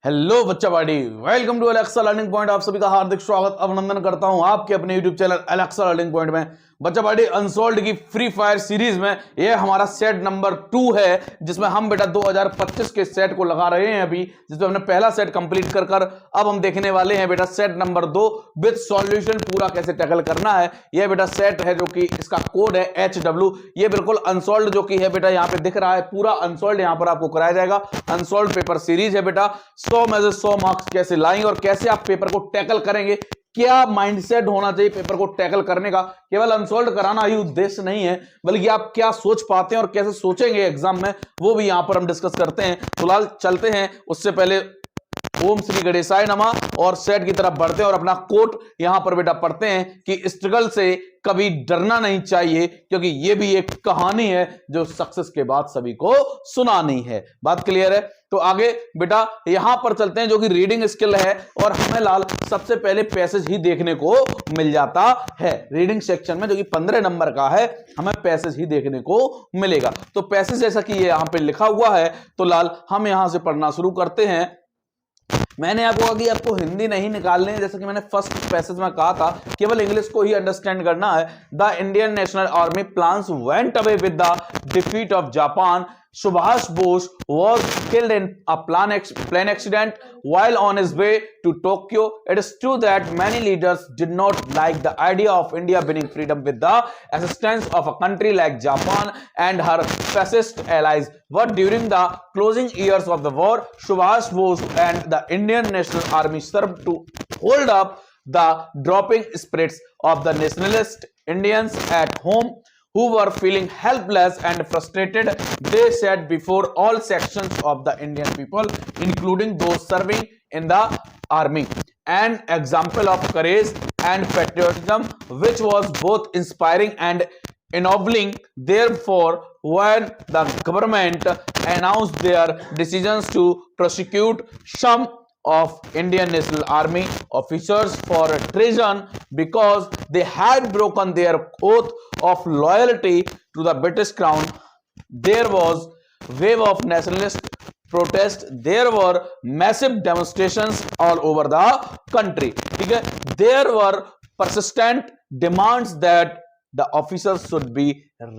Hello बच्चा party, welcome to Alexa learning point. आप सभी का हार्दिक स्वागत अभिनंदन करता हूं आपके अपने YouTube channel Alexa learning point में। बच्चा पार्टी अनसोल्ड की फ्री फायर सीरीज में ये हमारा सेट नंबर 2 है, जिसमें हम बेटा 2025 के सेट को लगा रहे हैं अभी, जिसमें हमने पहला सेट कंप्लीट कर अब हम देखने वाले हैं बेटा सेट नंबर 2 विद सॉल्यूशन, पूरा कैसे टैकल करना है। ये बेटा सेट है जो कि इसका कोड है HW। ये बिल्कुल अनसोल्ड जो कि है बेटा यहाँ पे दिख रहा है, पूरा अनसोल्ड यहाँ पर आपको कराया जाएगा। अनसोल्ड पेपर सीरीज है बेटा, 100 में से 100 मार्क्स कैसे लाएंगे और कैसे आप पेपर को टैकल करेंगे, क्या माइंडसेट होना चाहिए पेपर को टैकल करने का। केवल अनसोल्ड कराना ही उद्देश्य नहीं है, बल्कि आप क्या सोच पाते हैं और कैसे सोचेंगे एग्जाम में, वो भी यहां पर हम डिस्कस करते हैं। फिलहाल चलते हैं, उससे पहले ओम श्री गणेशाय नमः और सेट की तरफ बढ़ते हैं और अपना कोट यहां पर बेटा पढ़ते हैं कि स्ट्रगल से कभी डरना नहीं चाहिए, क्योंकि ये भी एक कहानी है जो सक्सेस के बाद सभी को सुनानी है। बात क्लियर है? तो आगे बेटा यहां पर चलते हैं, जो कि रीडिंग स्किल है, और हमें लाल सबसे पहले पैसेज ही देखने को मिल जाता है रीडिंग सेक्शन में, जो कि 15 नंबर का है, हमें पैसेज ही देखने को मिलेगा। तो पैसेज जैसा कि ये यहां पे लिखा हुआ है, तो लाल हम यहां से पढ़ना शुरू करते हैं। मैंने आपको कहा कि आपको हिंदी नहीं निकालनी है, जैसे कि मैंने फर्स्ट पैसेज में कहा था, केवल इंग्लिश को ही अंडरस्टैंड करना है। The Indian National Army plans went away with the defeat of Japan. Subhash Bose was killed in a plane accident while on his way to Tokyo. It is true that many leaders did not like the idea of India winning freedom with the assistance of a country like Japan and her fascist allies. But during the closing years of the war, Subhash Bose and the Indian National Army served to hold up the dropping spirits of the nationalist Indians at home, who were feeling helpless and frustrated. They said before all sections of the Indian people, including those serving in the army, an example of courage and patriotism which was both inspiring and ennobling. Therefore, when the government announced their decisions to prosecute some of Indian National Army officers for treason because they had broken their oath of loyalty to the British Crown, there was wave of nationalist protest. There were massive demonstrations all over the country. ठीक है, there were persistent demands that the officers should be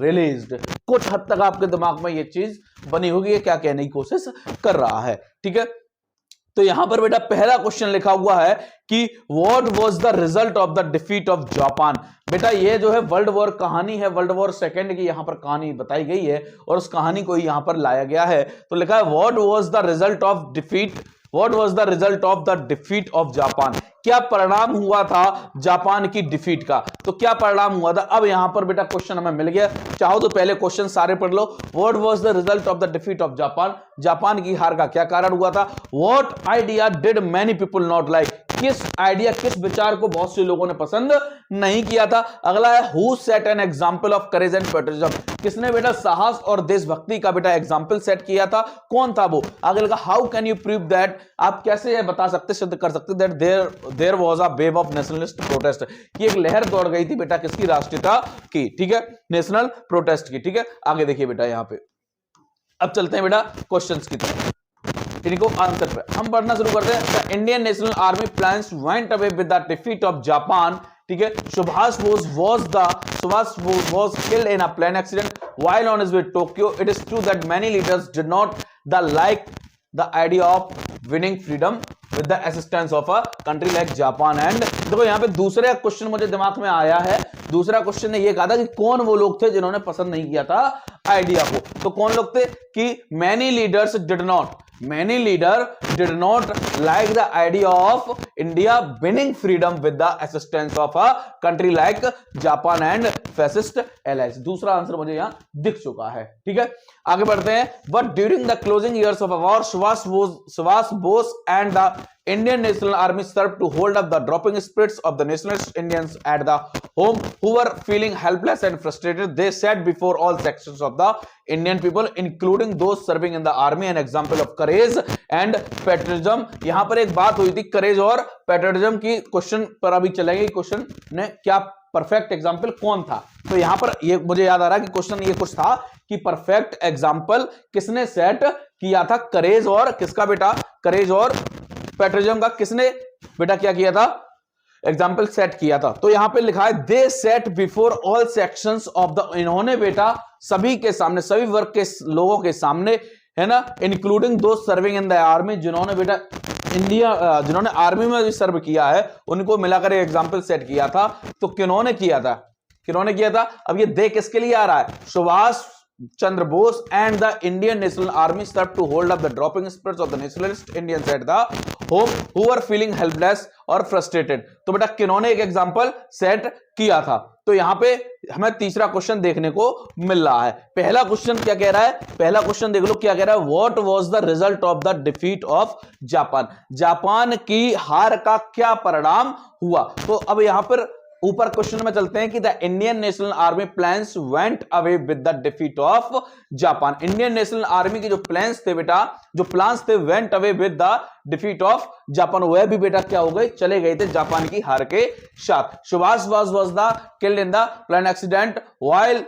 released. कुछ हद तक आपके दिमाग में ये चीज बनी होगी, क्या कहने की कोशिश कर रहा है। ठीक है, तो यहां पर बेटा पहला क्वेश्चन लिखा हुआ है कि what was the result of the defeat of Japan. बेटा ये जो है वर्ल्ड वॉर कहानी है, वर्ल्ड वॉर सेकेंड की यहां पर कहानी बताई गई है और उस कहानी को यहां पर लाया गया है। तो लिखा है what was the result of defeat, what was the result of the defeat of Japan. क्या परिणाम हुआ था जापान की डिफीट का, तो क्या परिणाम हुआ था। अब यहां पर बेटा क्वेश्चन हमें मिल गया, चाहो तो पहले क्वेश्चन सारे पढ़ लो। What was the result of the defeat of Japan, Japan की हार का क्या कारण हुआ था। What idea did many people not like, किस आइडिया किस विचार को बहुत से लोगों ने पसंद नहीं किया था। अगला है who set an example of courage and patriotism, किसने बेटा साहस और देशभक्ति का बेटा एग्जांपल सेट किया था, कौन था वो। आगे लगा how can you prove that, आप कैसे बता सकते सिद्ध कर सकते that there was a wave of nationalist protest, कि एक लहर दौड़ गई थी बेटा किसकी, राष्ट्रीयता की। ठीक है, नेशनल प्रोटेस्ट की। ठीक है, आगे देखिए बेटा यहां पे अब चलते हैं बेटा क्वेश्चंस की तरफ, इनको आंसर पे हम पढ़ना शुरू करते हैं। The Indian National Army plans went away with the defeat of Japan. ठीक है, Subhash Bose was killed in a plane accident while on his way to Tokyo. It is true that many leaders did not like the idea of winning freedom with the assistance of a country like Japan. And देखो यहाँ पे दूसरा question मुझे दिमाग में आया है, दूसरा क्वेश्चन ने ये कहा था कि कौन वो लोग थे जिन्होंने पसंद नहीं किया था आइडिया को। तो कौन लोग थे कि many leaders did not like the idea of India winning freedom with the assistance of a country like Japan and fascist allies। दूसरा आंसर मुझे यहां दिख चुका है। ठीक है, आगे बढ़ते हैं। But during the closing years of a war, Subhash Bose and the Indian National Army served to hold up the dropping spirits of the nationalist Indians at the home, who were feeling helpless and frustrated. They said before all sections of the Indian people, including those serving in the army, an example of courage and patriotism। यहां पर एक बात हुई थी करेज और patriotism की, question पर अभी चलेंगे क्वेश्चन ने क्या परफेक्ट एग्जाम्पल कौन था? तो यहां पर ये मुझे याद आ रहा है कि क्वेश्चन ये कुछ था कि परफेक्ट एग्जाम्पल किसने सेट किया था? करेज और किसका बेटा? करेज और पैट्रियटिज्म का किसने बेटा क्या किया था? एग्जाम्पल सेट किया था। तो यहां पे लिखा है they set before all sections of the, इन्होंने बेटा सभी के सामने, सभी वर्ग के लोगों के सामने, है ना, इंक्लूडिंग दो सर्विंग इन द आर्मी, जिन्होंने बेटा इंडिया, जिन्होंने आर्मी में भी सर्व किया है, उनको मिलाकर एक एग्जाम्पल सेट किया था। तो किन्होंने किया था? किन्होंने किया था? अब ये दे किसके लिए आ रहा है? Subhash Chandra Bose and the Indian National Army serve to hold up the dropping spirits of the nationalist Indians at the home who are feeling helpless और फ्रस्ट्रेटेड। तो बेटा किन्होंने एक एग्जांपल सेट किया था? तो यहां पे हमें तीसरा क्वेश्चन देखने को मिल रहा है। पहला क्वेश्चन क्या कह रहा है? पहला क्वेश्चन देख लो क्या कह रहा है। What was the result of the defeat of Japan? Japan की हार का क्या परिणाम हुआ? तो अब यहां पर ऊपर क्वेश्चन में चलते हैं कि the Indian National Army plans went away with the defeat of Japan. Indian National army के जो प्लान्स थे बेटा, जो प्लान्स थे, went away with the defeat of Japan, वह भी बेटा क्या हो गए? चले गए थे जापान की हार के साथ। Subhash was the killed in the plane accident while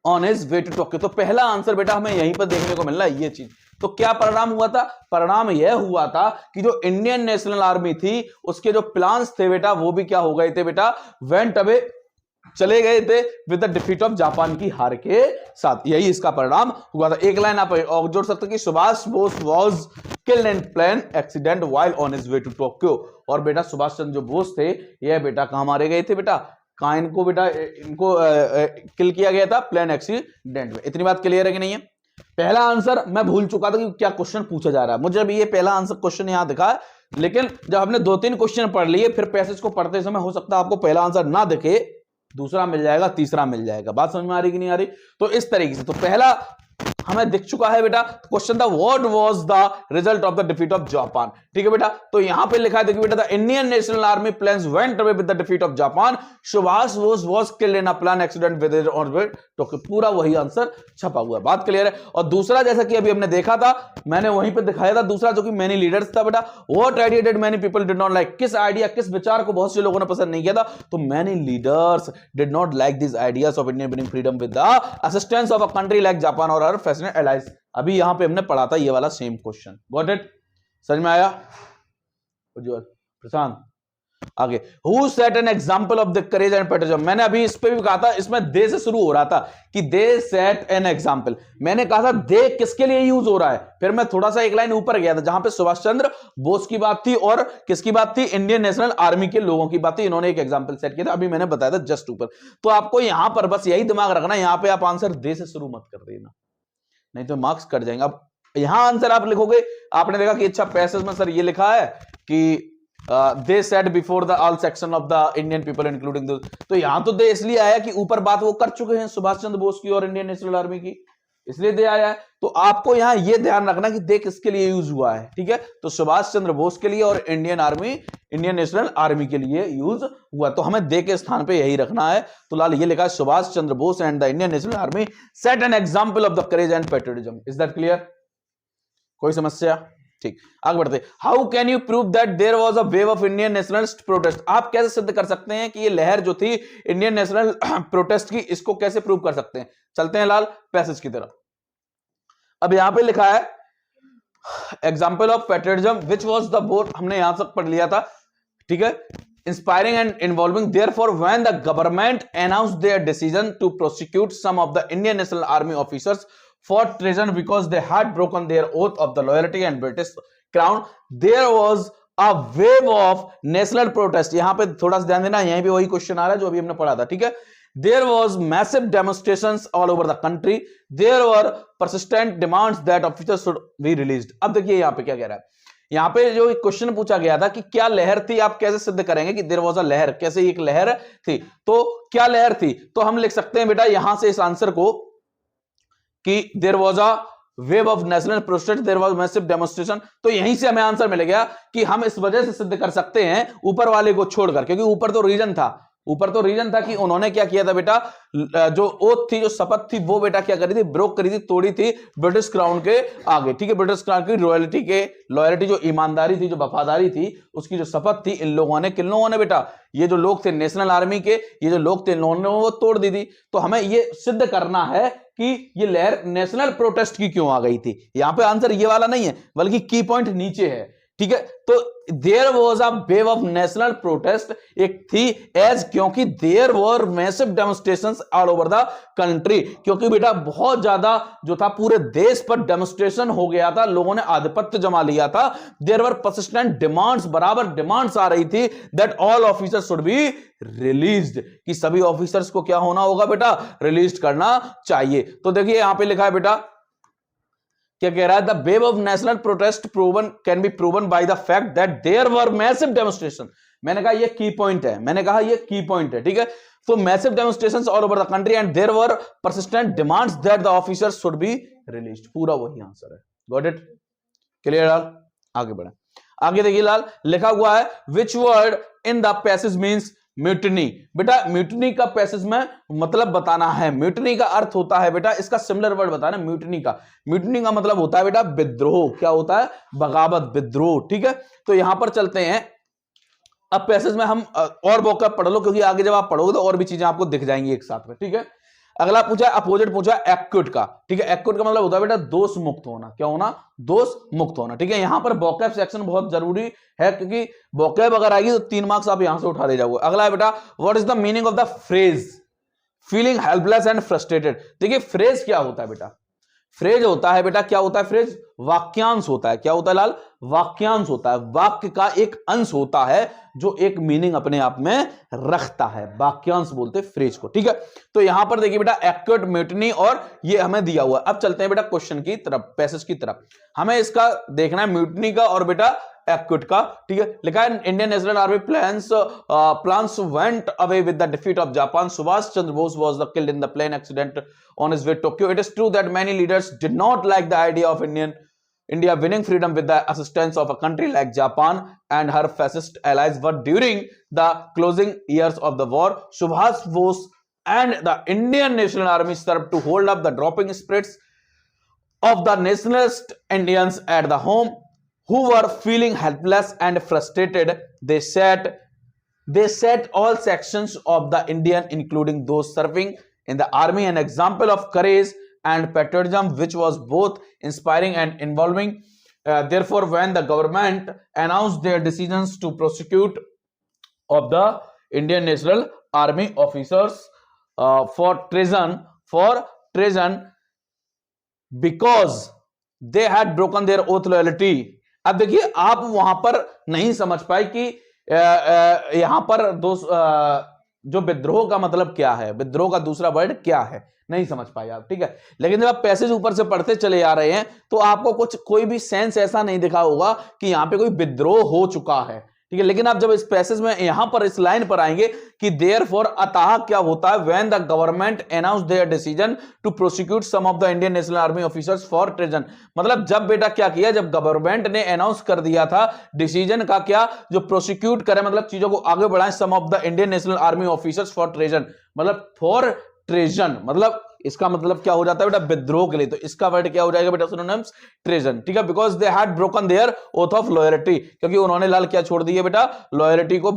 on his way to Tokyo. तो पहला आंसर बेटा हमें यहीं पर देखने को मिल रहा है, ये चीज। तो क्या परिणाम हुआ था? परिणाम यह हुआ था कि जो इंडियन नेशनल आर्मी थी उसके जो प्लान्स थे बेटा वो भी क्या हो गए थे बेटा? वेंट अवे, चले गए थे with the defeat of Japan की हार के साथ। यही इसका परिणाम हुआ था। एक लाइन आप और जोड़ सकते कि Subhash Bose was killed in plane accident while on his way to Tokyo. और बेटा सुभाष चंद्र जो बोस थे यह बेटा कहां मारे गए थे बेटा? कहां इनको बेटा इनको किल किया गया था? प्लेन एक्सीडेंट में। इतनी बात क्लियर है कि नहीं है? पहला आंसर मैं भूल चुका था कि क्या क्वेश्चन पूछा जा रहा है। मुझे अभी ये पहला आंसर क्वेश्चन यहां दिखा है, लेकिन जब हमने 2-3 क्वेश्चन पढ़ लिए फिर पैसेज को पढ़ते समय हो सकता है आपको पहला आंसर ना दिखे, दूसरा मिल जाएगा, तीसरा मिल जाएगा। बात समझ में आ रही कि नहीं आ रही? तो इस तरीके से तो पहला हमें दिख चुका है बेटा। क्वेश्चन था what was the result of the defeat of Japan. ठीक है बेटा। तो यहां पे लिखा है देखिए बेटा, the Indian National Army plans went away with the defeat of Japan, Subhash Bose was killed in a plane accident with on way Tokyo. पूरा वही आंसर छपा हुआ है। बात क्लियर है? और दूसरा जैसा कि अभी हमने देखा था, मैंने वहीं पे दिखाया था दूसरा, जो कि मैनी लीडर्स था बेटा। What idea did many people did not like? किस आइडिया, किस विचार को बहुत से लोगों ने पसंद नहीं किया था? तो many leaders did not like this ideas of Indian winning freedom with the assistance of a country like Japan और अदर फैसिनेट एलाइज। अभी यहां पे हमने पढ़ा था ये वाला सेम क्वेश्चन। Got it? समझ में आया? उज्जवल, प्रशांत, आगे। Who set an example of the courage and patriotism? मैंने अभी इस पे भी कहा था, इसमें दे से शुरू हो रहा था कि दे set an example। मैंने कहा था दे किसके लिए यूज हो रहा है, फिर मैं थोड़ा सा एक लाइन ऊपर गया था जहां पे सुभाष चंद्र बोस की बात थी और किसकी बात थी? इंडियन नेशनल आर्मी के लोगों की बात थी। इन्होंने एक एग्जाम्पल सेट किया था, अभी मैंने बताया था जस्ट ऊपर। तो आपको यहां पर बस यही दिमाग रखना, यहां पे आप आंसर दे से शुरू मत कर देना, नहीं तो मार्क्स कट जाएंगे। अब यहां आंसर आप लिखोगे, आपने देखा कि अच्छा पैसेज में सर ये लिखा है कि they said before the all section of the Indian people including the, तो यहां तो दे इसलिए आया कि ऊपर बात वो कर चुके हैं सुभाष चंद्र बोस की और इंडियन नेशनल आर्मी की, इसलिए दे आया है। तो आपको यहां ये ध्यान रखना कि दे किसके लिए यूज हुआ है। ठीक है, तो सुभाष चंद्र बोस के लिए और Indian army, Indian National army के लिए यूज हुआ। तो हमें दे के स्थान पे यही रखना है। तो लाल ये लिखा है Subhash Chandra Bose and the Indian National Army set an example of the courage and patriotism. Is that clear? कोई समस्या? ठीक, आगे बढ़ते। How can you prove that there was a wave of Indian nationalist protest? आप कैसे सिद्ध कर सकते हैं कि ये लहर जो थी इंडियन नेशनल प्रोटेस्ट की, इसको कैसे प्रूव कर सकते हैं? चलते हैं लाल पैसेज की तरफ। अब यहां पे लिखा है example of patriotism which was the boat, हमने यहां तक पढ़ लिया था। ठीक है, inspiring and involving, therefore when the government announced their decision to prosecute some of the Indian National Army officers for treason because they had broken their oath of the loyalty and British crown, there was a wave of national protest। यहां पे थोड़ा सा ध्यान देना, यहीं पे वही question आ रहा है जो अभी हमने पढ़ा था। ठीक है, there was massive demonstrations all over the country, there were persistent demands that officers should be released। अब देखिए यहां पे क्या कह रहा है, यहां पे जो क्वेश्चन पूछा गया था कि क्या लहर थी, आप कैसे सिद्ध करेंगे कि देयर वाज अ लहर, कैसे एक लहर थी? तो क्या लहर थी? तो हम लिख सकते हैं बेटा यहां से इस आंसर को कि there was a wave of national protest, there was massive demonstration. तो यहीं से हमें आंसर मिलेगा कि हम इस वजह से सिद्ध कर सकते हैं ऊपर वाले को छोड़कर, क्योंकि ऊपर तो रीजन था, ऊपर तो रीजन था कि उन्होंने क्या किया था बेटा, जो ओथ थी, जो शपथ थी, वो बेटा क्या करी थी, ब्रोक करी थी, तोड़ी थी ब्रिटिश क्राउन के आगे, ठीक है। ब्रिटिश क्राउन की लॉयल्टी जो ईमानदारी थी, जो वफादारी थी, उसकी जो शपथ थी, इन लोगों ने, किन लोगों ने बेटा, ये जो लोग थे नेशनल आर्मी के, ये जो लोग थे, इन्होंने वो तोड़ दी थी। तो हमें ये सिद्ध करना है कि ये लहर नेशनल प्रोटेस्ट की क्यों आ गई थी। यहां पे आंसर ये वाला नहीं है, बल्कि की पॉइंट नीचे है, ठीक है। तो there was a wave of national protest, एक थी एज, क्योंकि there were massive demonstrations all over the country, क्योंकि बेटा बहुत ज्यादा जो था पूरे देश पर डेमोन्स्ट्रेशन हो गया था, लोगों ने आधिपत्य जमा लिया था। देयर वर पर्सिस्टेंट डिमांड्स, बराबर डिमांड्स आ रही थी that all officers should be released, कि सभी ऑफिसर्स को क्या होना होगा बेटा, रिलीज करना चाहिए। तो देखिए यहां पे लिखा है बेटा, क्या कह रहा है, the wave of national protest proven can be proven by the fact that there were massive demonstration. मैंने कहा ये की पॉइंट है, मैंने कहा ये की पॉइंट है, ठीक है। So massive demonstrations all over the country and there were persistent demands that the officers should be released। पूरा वही आंसर है, गॉट इट, क्लियर लाल। आगे बढ़े, आगे देखिए लाल, लिखा हुआ है which word in the passage means mutiny. बेटा म्यूटनी का पैसेज में मतलब बताना है, म्यूटनी का अर्थ होता है बेटा, इसका सिमिलर वर्ड बताना म्यूटनी का। म्यूटनी का मतलब होता है बेटा विद्रोह, क्या होता है, बगावत, विद्रोह, ठीक है। तो यहां पर चलते हैं, अब पैसेज में हम और वोकैब पढ़ लो, क्योंकि आगे जब आप पढ़ोगे तो और भी चीजें आपको दिख जाएंगी एक साथ में, ठीक है। अगला पूछा अपोजिट, पूछा एक्विट का, ठीक है। एक्विट का मतलब होता है बेटा दोष मुक्त होना, क्या होना, दोष मुक्त होना, ठीक है। यहां पर वोकैब सेक्शन बहुत जरूरी है, क्योंकि वोकैब अगर आएगी तो 3 मार्क्स आप यहां से उठा ले जाओगे। अगला है बेटा, what is the meaning of the phrase feeling helpless and frustrated. देखिए फ्रेज क्या होता है बेटा, फ्रेज होता है बेटा, क्या होता है फ्रेज, वाक्यांश होता है, क्या होता है लाल, वाक्यांश होता है, वाक्य का एक अंश होता है जो एक मीनिंग अपने आप में रखता है, वाक्यांश बोलते हैं फ्रेज को, ठीक है। तो यहां पर देखिए बेटा एक्विट, म्यूटनी और ये हमें दिया हुआ है। अब चलते हैं बेटा क्वेश्चन की तरफ, पैसेज की तरफ। हमें इसका देखना है म्यूटनी का और बेटा एक्विट का, ठीक है। लिखा है Indian National army plans went away with the defeat of Japan. Subhash Chandra Bose was killed in the plane accident on his way to Tokyo. It is true that many leaders did not like the idea of India winning freedom with the assistance of a country like Japan and her fascist allies. But during the closing years of the war, Subhash Bose and the Indian National Army served to hold up the dropping spirits of the nationalist Indians at the home, who were feeling helpless and frustrated. They set all sections of the Indian, including those serving in the army, an example of courage and patriotism which was both inspiring and involving. Therefore, when the government announced their decisions to prosecute of the Indian National Army officers for treason because they had broken their oath loyalty। अब देखिए आप वहां पर नहीं समझ पाए कि यहां पर जो विद्रोह का मतलब क्या है, विद्रोह का दूसरा वर्ड क्या है, नहीं समझ पाए आप, ठीक है। लेकिन जब आप पैसेज ऊपर से पढ़ते चले आ रहे हैं तो आपको कोई भी सेंस ऐसा नहीं दिखा होगा कि यहां पे कोई विद्रोह हो चुका है, ठीक है। लेकिन आप जब इस पैसेज में यहां पर इस लाइन पर आएंगे कि देयरफॉर, अतः क्या होता है, when the government announce their decision to prosecute some of the Indian National Army officers for treason. मतलब जब बेटा क्या किया, जब गवर्नमेंट ने अनाउंस कर दिया था डिसीजन का, क्या, जो प्रोसिक्यूट करे, मतलब चीजों को आगे बढ़ाएं, some of the Indian National Army officers for treason, मतलब फॉर ट्रेजन, मतलब इसका मतलब क्या हो जाता है बेटा, विद्रोह के लिए। तो इसका वर्ड क्या हो जाएगा बेटा, सिनोनिम्स ट्रेजन, ठीक है। Because they had broken their oath of loyalty, क्योंकि उन्होंने लाल क्या छोड़ दी है बेटा, लॉयल्टी को,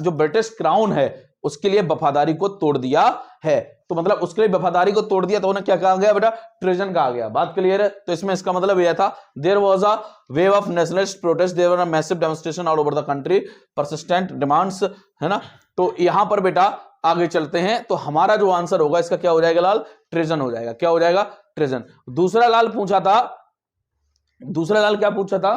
जो ब्रिटिश क्राउन है उसके लिए वफादारी को तोड़ दिया है। तो मतलब उसके लिए वफादारी को तोड़ दिया तो उन्हें क्या कहा गया बेटा, ट्रेजन कहा गया। बात क्लियर है। तो इसमें इसका मतलब यह था, there was a wave of nationalist protest, there were a massive demonstration all over the country, persistent demands, है ना। तो यहां पर बेटा आगे चलते हैं, तो हमारा जो आंसर होगा इसका क्या हो जाएगा लाल, ट्रेजन हो जाएगा, क्या हो जाएगा, ट्रेजन। दूसरा लाल पूछा था, दूसरा लाल क्या पूछा था,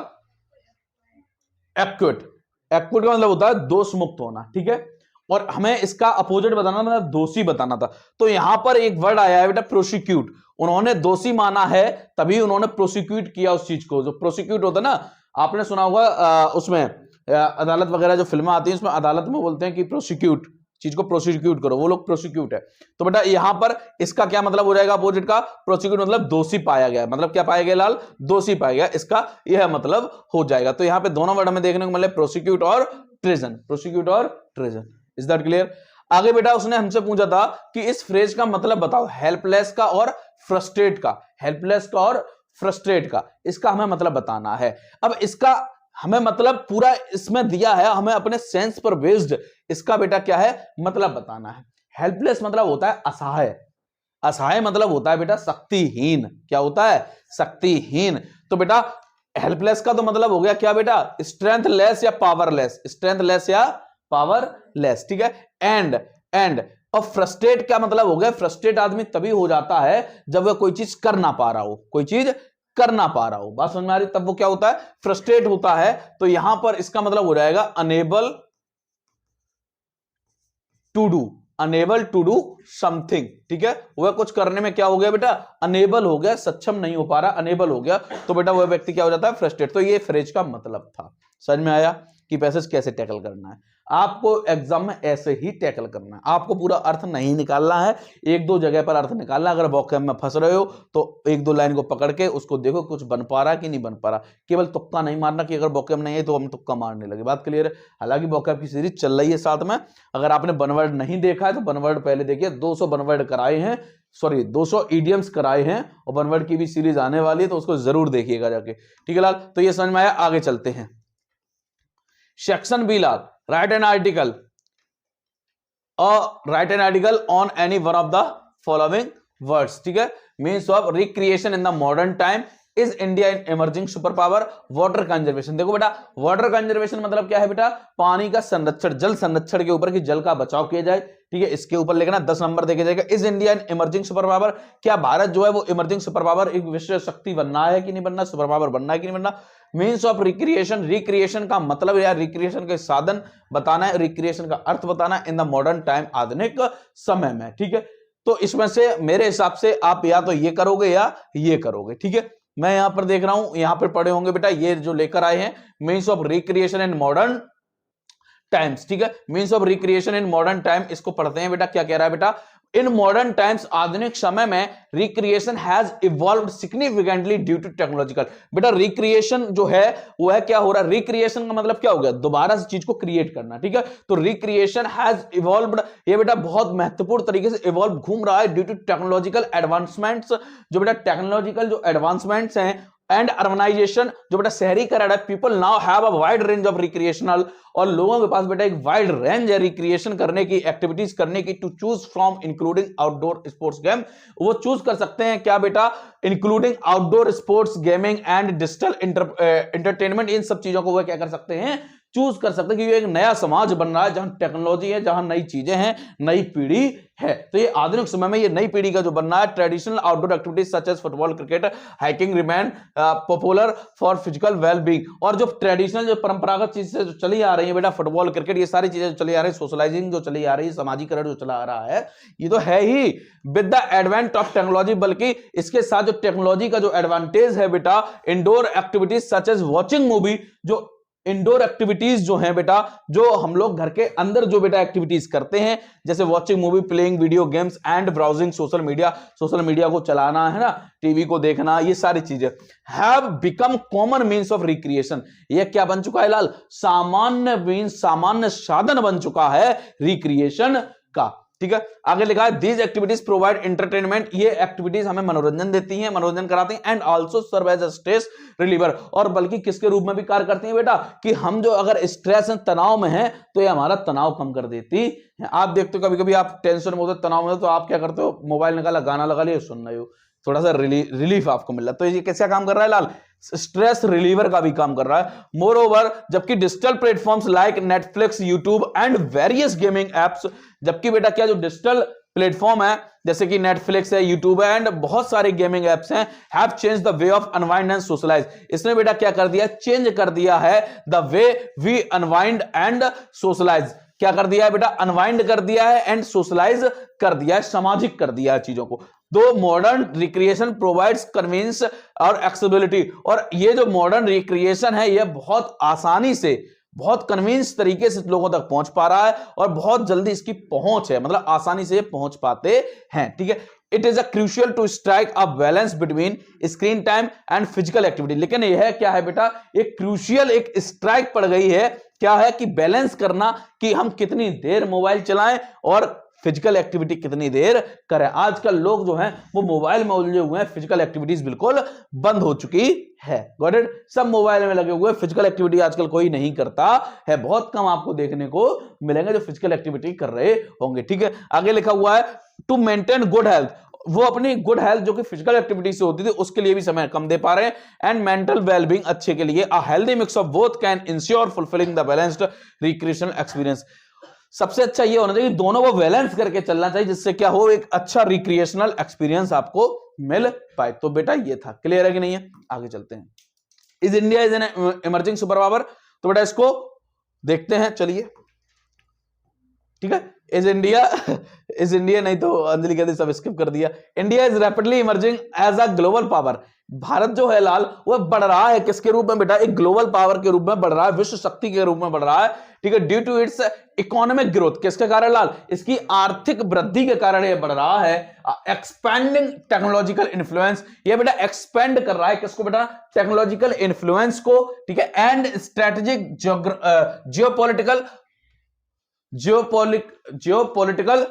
एक्विट। एक्विट का मतलब होता है दोष मुक्त होना, ठीक है। और हमें इसका अपोजिट बताना, मतलब दोषी बताना था। तो यहां पर एक वर्ड आया है बेटा प्रोसिक्यूट, उन्होंने दोषी माना है तभी उन्होंने प्रोसिक्यूट किया उस चीज को। जो प्रोसिक्यूट होता है ना, आपने सुना होगा उसमें अदालत वगैरह जो फिल्में आती हैं उसमें अदालत में बोलते हैं कि प्रोसिक्यूट, चीज को प्रोसिक्यूट करो, वो लोग प्रोसिक्यूट है। तो बेटा यहां पर इसका क्या मतलब हो जाएगा, अपोजिट का, प्रोसिक्यूट मतलब दोषी पाया गया, मतलब क्या पाया गया लाल, दोषी पाया गया, इसका यह मतलब हो जाएगा। तो यहां पे दोनों वर्ड हमें देखने को मिले, प्रोसिक्यूट और ट्रेजन, प्रोसिक्यूट और ट्रेजन। Is that clear? आगे बेटा उसने हमसे पूछा था कि इस फ्रेज का मतलब बताओ, हेल्पलेस का और फ्रस्ट्रेट का, हेल्पलेस का और फ्रस्ट्रेट का, इसका हमें मतलब बताना है। अब इसका हमें मतलब पूरा इसमें दिया है, हमें अपने सेंस पर बेस्ड इसका बेटा क्या है मतलब बताना है। हेल्पलेस मतलब होता है असहाय, असहाय मतलब होता है बेटा शक्तिहीन, क्या होता है? शक्तिहीन। तो बेटा हेल्पलेस का तो मतलब हो गया क्या बेटा? स्ट्रेंथलेस या पावरलेस, स्ट्रेंथलेस या पावरलेस, ठीक है। एंड और फ्रस्ट्रेट क्या मतलब हो गया? फ्रस्ट्रेट आदमी तभी हो जाता है जब वह कोई चीज कर ना पा रहा हो, कोई चीज कर ना पा रहा हो, बात समझ में आ रही? तब वो क्या होता है? फ्रस्ट्रेट होता है। तो यहां पर इसका मतलब हो जाएगा unable to do, unable to do something, ठीक है। वह कुछ करने में क्या हो गया बेटा? अनेबल हो गया, सक्षम नहीं हो पा रहा, अनेबल हो गया, तो बेटा वह व्यक्ति क्या हो जाता है? फ्रस्ट्रेट। तो ये फ्रेज का मतलब था। समझ में आया कि पैसेज कैसे टैकल करना है? आपको एग्जाम में ऐसे ही टैकल करना है, आपको पूरा अर्थ नहीं निकालना है, एक दो जगह पर अर्थ निकालना। अगर वोकैब में फंस रहे हो तो एक दो लाइन को पकड़ के उसको देखो कुछ बन पा रहा कि नहीं बन पा रहा। केवल तुक्का नहीं मारना कि अगर वोकैब नहीं है तो हम तुक्का मारने लगे, बात क्लियर है? हालांकि वोकैब की सीरीज चल रही है साथ में, अगर आपने बनवर्ड नहीं देखा है तो बनवर्ड पहले देखिए, 200 बनवर्ड कराए हैं, सॉरी 200 इडियम्स कराए हैं, और बनवर्ड की भी सीरीज आने वाली है तो उसको जरूर देखिएगा जाके, ठीक है लाल? तो ये समझ में आया? आगे चलते हैं। सेक्शन बी लाल, write an article on any one of the following words, ठीक है। Means of recreation in the modern time, is India in emerging super power, water conservation. देखो बेटा वाटर कंजर्वेशन मतलब क्या है बेटा? पानी का संरक्षण, जल संरक्षण के ऊपर कि जल का बचाव किया जाए, ठीक है। इसके ऊपर लिखना 10 नंबर देके जाएगा। Is India in emerging super power, क्या भारत जो है वो इमर्जिंग सुपर पावर, एक विश्व शक्ति बनना है कि नहीं बनना, सुपर पावर बनना है कि नहीं बनना। मीन्स ऑफ रिक्रिएशन, रिक्रिएशन का मतलब या रिक्रिएशन के साधन बताना है, रिक्रिएशन का अर्थ बताना है इन द मॉडर्न टाइम, आधुनिक समय में, ठीक है। तो इसमें से मेरे हिसाब से आप या तो ये करोगे या ये करोगे, ठीक है। मैं यहां पर देख रहा हूं, यहां पर पढ़े होंगे बेटा ये जो लेकर आए हैं, means of recreation in modern times, ठीक है। Means of recreation in modern time, इसको पढ़ते हैं बेटा। क्या कह रहा है बेटा? इन मॉडर्न टाइम्स, आधुनिक समय में recreation has evolved significantly due to technological. बेटा रिक्रिएशन जो है वो है क्या हो रहा है? रिक्रिएशन का मतलब क्या हो गया? दोबारा से चीज को क्रिएट करना, ठीक है। तो रिक्रिएशन हैज इवॉल्व्ड, ये बेटा बहुत महत्वपूर्ण तरीके से इवॉल्व घूम रहा है ड्यू टू टेक्नोलॉजिकल एडवांसमेंट्स, जो बेटा टेक्नोलॉजिकल जो एडवांसमेंट्स हैं, एंड अर्बनाइजेशन, जो बेटा शहरीकरण है। People now have a wide range of recreational, और लोगों के पास बेटा एक वाइड रेंज है रिक्रिएशन करने की, एक्टिविटीज करने की, to choose from including outdoor sports game. वो चूज कर सकते हैं क्या बेटा? Including outdoor sports, gaming and digital entertainment, इन सब चीजों को वो क्या कर सकते हैं? चूज कर सकते हैं, क्योंकि एक नया समाज बन रहा है जहां टेक्नोलॉजी है, जहां नई चीजें हैं, नई पीढ़ी है। तो ये आधुनिक समय में ये नई पीढ़ी का जो बन रहा है, traditional outdoor activities such as football, cricket, hiking remain popular for physical wellbeing. और जो ट्रेडिशनल जो परंपरागत चीजें जो चली आ रही है बेटा, फुटबॉल, क्रिकेट, ये सारी चीजें जो चली आ रही है, सोशलाइजिंग जो चली आ रही है, सामाजिकरण जो चला आ रहा है, ये तो है ही with the advent of technology. बल्कि इसके साथ जो टेक्नोलॉजी का जो एडवांटेज है बेटा, indoor activities such as watching movie, जो इंडोर एक्टिविटीज जो हैं बेटा, जो हम लोग घर के अंदर जो बेटा एक्टिविटीज करते हैं, जैसे watching movie, playing video games and browsing social media, social media को चलाना है ना, टीवी को देखना, ये सारी चीजें have become common means of recreation. ये क्या बन चुका है लाल? सामान्य मीन्स, सामान्य साधन बन चुका है रिक्रिएशन का, ठीक है। आगे लिखा है दीज एक्टिविटीज प्रोवाइड एंटरटेनमेंट, ये एक्टिविटीज हमें मनोरंजन देती हैं, मनोरंजन कराती हैं, and also serve as a stress reliever, और बल्कि किसके रूप में भी कार्य करती हैं बेटा? कि हम जो अगर स्ट्रेस एंड तनाव में हैं तो ये हमारा तनाव कम कर देती है। आप देखते हो कभी कभी आप टेंशन में होते, तनाव में हो, तो आप क्या करते हो? मोबाइल निकाला, गाना लगा लिया, सुन रहे हो, थोड़ा सा रिलीफ आपको मिल रहा है। तो ये कैसा काम कर रहा है लाल? स्ट्रेस रिलीवर का भी काम कर रहा है। मोर ओवर, जबकि digital platforms like Netflix, YouTube and various gaming apps, जबकि बेटा क्या जो डिजिटल प्लेटफॉर्म है जैसे कि नेटफ्लिक्स है, यूट्यूब है, एंड बहुत सारे गेमिंग एप्स हैं, have change the way of unwind and socialise. इसने बेटा क्या कर दिया? चेंज कर दिया है the way we unwind and socialise. क्या कर दिया है बेटा? अनवाइंड कर दिया है एंड सोशलाइज कर दिया है, सामाजिक कर दिया है चीजों को। दो मॉडर्न रिक्रिएशन प्रोवाइड्स कन्वीनियंस और एक्सेसिबिलिटी, और ये जो मॉडर्न रिक्रिएशन है ये बहुत आसानी से, बहुत कन्वीनियंस तरीके से लोगों तक पहुंच पा रहा है, और बहुत जल्दी इसकी पहुंच है, मतलब आसानी से पहुंच पाते हैं, ठीक है। It is a crucial to strike a balance between screen time and physical activity. लेकिन यह क्या है बेटा? एक क्रूशियल एक स्ट्राइक पड़ गई है क्या है कि बैलेंस करना कि हम कितनी देर मोबाइल चलाएं और फिजिकल एक्टिविटी कितनी देर करें। आजकल लोग जो हैं वो मोबाइल में उलझे हुए हैं, फिजिकल एक्टिविटीज बिल्कुल बंद हो चुकी है। Got it? सब मोबाइल में लगे हुए हैं, फिजिकल एक्टिविटी आजकल कोई नहीं करता है। बहुत कम आपको देखने को मिलेंगे जो फिजिकल एक्टिविटी कर रहे होंगे। ठीक है, आगे लिखा हुआ है टू मेंटेन गुड हेल्थ। वो अपनी गुड हेल्थ जो कि फिजिकल एक्टिविटी से होती थी उसके लिए भी समय कम दे पा रहे हैं। एंड मेंटल वेलबींग अच्छे के लिए a healthy mix of both can ensure fulfilling the balanced recreational experience. सबसे अच्छा ये होना चाहिए दोनों को बैलेंस करके चलना चाहिए, जिससे क्या हो, एक अच्छा रिक्रिएशनल एक्सपीरियंस आपको मिल पाए। तो बेटा ये था, क्लियर है कि नहीं है? आगे चलते हैं। Is India is an emerging super power. तो बेटा इसको देखते हैं, चलिए। ठीक है, इज इंडिया नहीं तो अंजलि कहती सब स्किप कर दिया। India is rapidly emerging as a global power. भारत जो है लाल वो बढ़ रहा है किसके रूप में बेटा? एक ग्लोबल पावर के रूप में बढ़ रहा है, विश्व शक्ति के रूप में बढ़ रहा है। ठीक है, due to its economic growth. किसके कारण लाल? इसकी आर्थिक वृद्धि के कारण ये बढ़ रहा है। एक्सपेंडिंग टेक्नोलॉजिकल इन्फ्लुएंस, ये बेटा एक्सपेंड कर रहा है किसको बेटा? टेक्नोलॉजिकल इन्फ्लुएंस को। ठीक है, and strategic geopolitical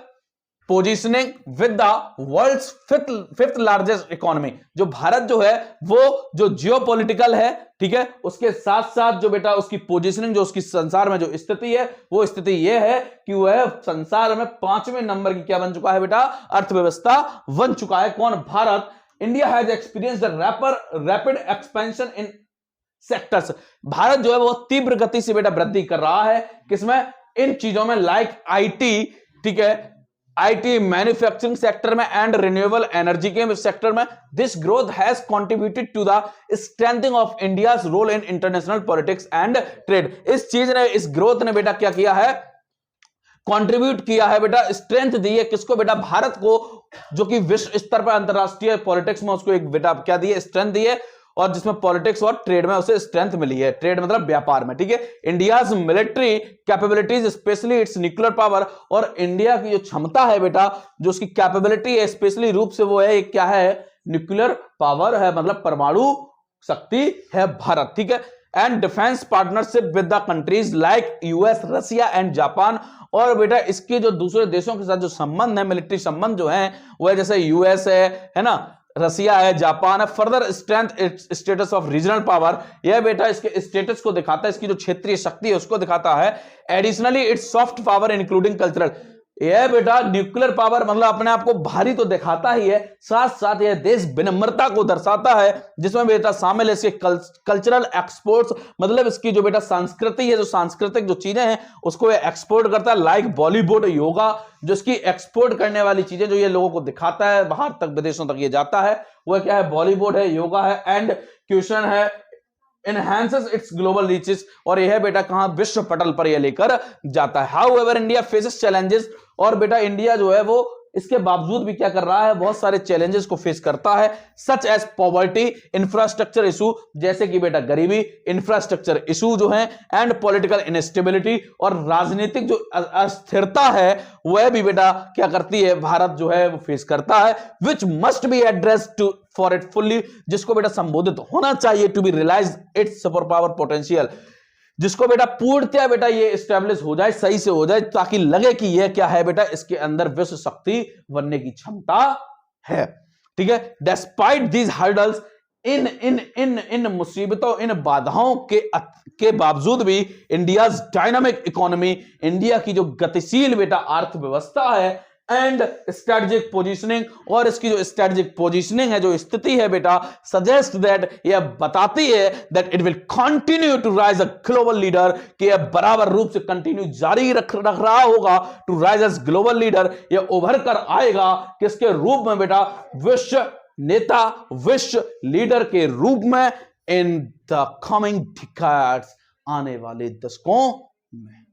positioning with the world's fifth largest economy. जो भारत जो है वो जो जियोपॉलिटिकल है, ठीक है, उसके साथ साथ जो बेटा उसकी पोजीशनिंग, जो उसकी संसार में जो स्थिति है, वो स्थिति ये है कि वह संसार में 5वें नंबर की क्या बन चुका है बेटा? अर्थव्यवस्था बन चुका है। कौन? Bharat. India has experienced rapid expansion in sectors. Bharat जो है वो तीव्र गति से बेटा वृद्धि कर रहा है किसमें? इन चीजों में, लाइक आईटी। ठीक है, आईटी मैन्युफैक्चरिंग सेक्टर में एंड रिन्यूएबल एनर्जी के सेक्टर में। This growth has contributed to the strengthening of India's role in international politics and trade. इस चीज ने, इस ग्रोथ ने बेटा क्या किया है? कंट्रीब्यूट किया है बेटा, स्ट्रेंथ दी है किसको बेटा? भारत को, जो कि विश्व स्तर पर अंतरराष्ट्रीय पॉलिटिक्स में उसको एक बेटा क्या दी है? स्ट्रेंथ दी है, और जिसमें पॉलिटिक्स और ट्रेड में उसे स्ट्रेंथ मिली है। ट्रेड मतलब व्यापार में। ठीक है, India's military capabilities specially it's nuclear power. और इंडिया की जो क्षमता है बेटा, जो उसकी कैपेबिलिटी है स्पेशली रूप से, वो है क्या है? न्यूक्लियर पावर है, मतलब परमाणु शक्ति है भारत। ठीक है, and defence partnership with the countries like US, Russia and Japan. और बेटा इसके जो दूसरे देशों के साथ जो संबंध है, मिलिट्री संबंध जो है, वो है जैसे यूएस है ना, रसिया है, जापान है। Further strength it's status of regional power. यह बेटा इसके स्टेटस को दिखाता है, इसकी जो क्षेत्रीय शक्ति है उसको दिखाता है। Additionally it's soft power including cultural. यह बेटा न्यूक्लियर पावर मतलब अपने आप को भारी तो दिखाता ही है, साथ साथ यह देश विनम्रता को दर्शाता है, जिसमें बेटा शामिल है इसके कल्चरल एक्सपोर्ट्स। मतलब इसकी जो बेटा संस्कृति है, जो सांस्कृतिक जो चीजें हैं उसको यह एक्सपोर्ट करता है, लाइक बॉलीवुड, योगा। जो इसकी एक्सपोर्ट करने वाली चीजें जो ये लोगों को दिखाता है, बाहर तक विदेशों तक ये जाता है, वह क्या है? बॉलीवुड है, योगा है, एंड क्वेश्चन है enhances its global reaches। और यह बेटा कहां? विश्व पटल पर यह लेकर जाता है। However India faces challenges. और बेटा इंडिया जो है वो इसके बावजूद भी क्या कर रहा है? बहुत सारे चैलेंजेस को फेस करता है, such as poverty, infrastructure issue, जैसे कि बेटा गरीबी, इंफ्रास्ट्रक्चर इशू जो है, एंड पॉलिटिकल इनस्टेबिलिटी। और राजनीतिक जो अस्थिरता है वह भी बेटा क्या करती है? भारत जो है वो फेस करता है, which must be addressed to for it fully, जिसको बेटा संबोधित होना चाहिए, to be realise its super power potential, जिसको बेटा पूर्णतया बेटा ये स्टैब्लिश हो जाए, सही से हो जाए, ताकि लगे कि ये क्या है बेटा? इसके अंदर विश्व शक्ति बनने की क्षमता है। ठीक है, डिस्पाइट दीज हर्डल्स, इन इन इन इन मुसीबतों, इन बाधाओं के बावजूद भी इंडियाज डायनामिक इकोनॉमी, इंडिया की जो गतिशील बेटा अर्थव्यवस्था है, एंड स्ट्रेटेजिक पोजीशनिंग, और इसकी जो स्ट्रेटेजिक पोजीशनिंग है, जो स्थिति है बेटा, सजेस्ट दैट, यह बताती है that it will continue to rise a global leader, कि यह बराबर रूप से कंटिन्यू जारी रख रहा होगा to rise as global leader. यह उभर कर आएगा किसके रूप में बेटा? विश्व नेता, विश्व लीडर के रूप में, इन द कमिंग डिकेड्स, आने वाले दशकों में।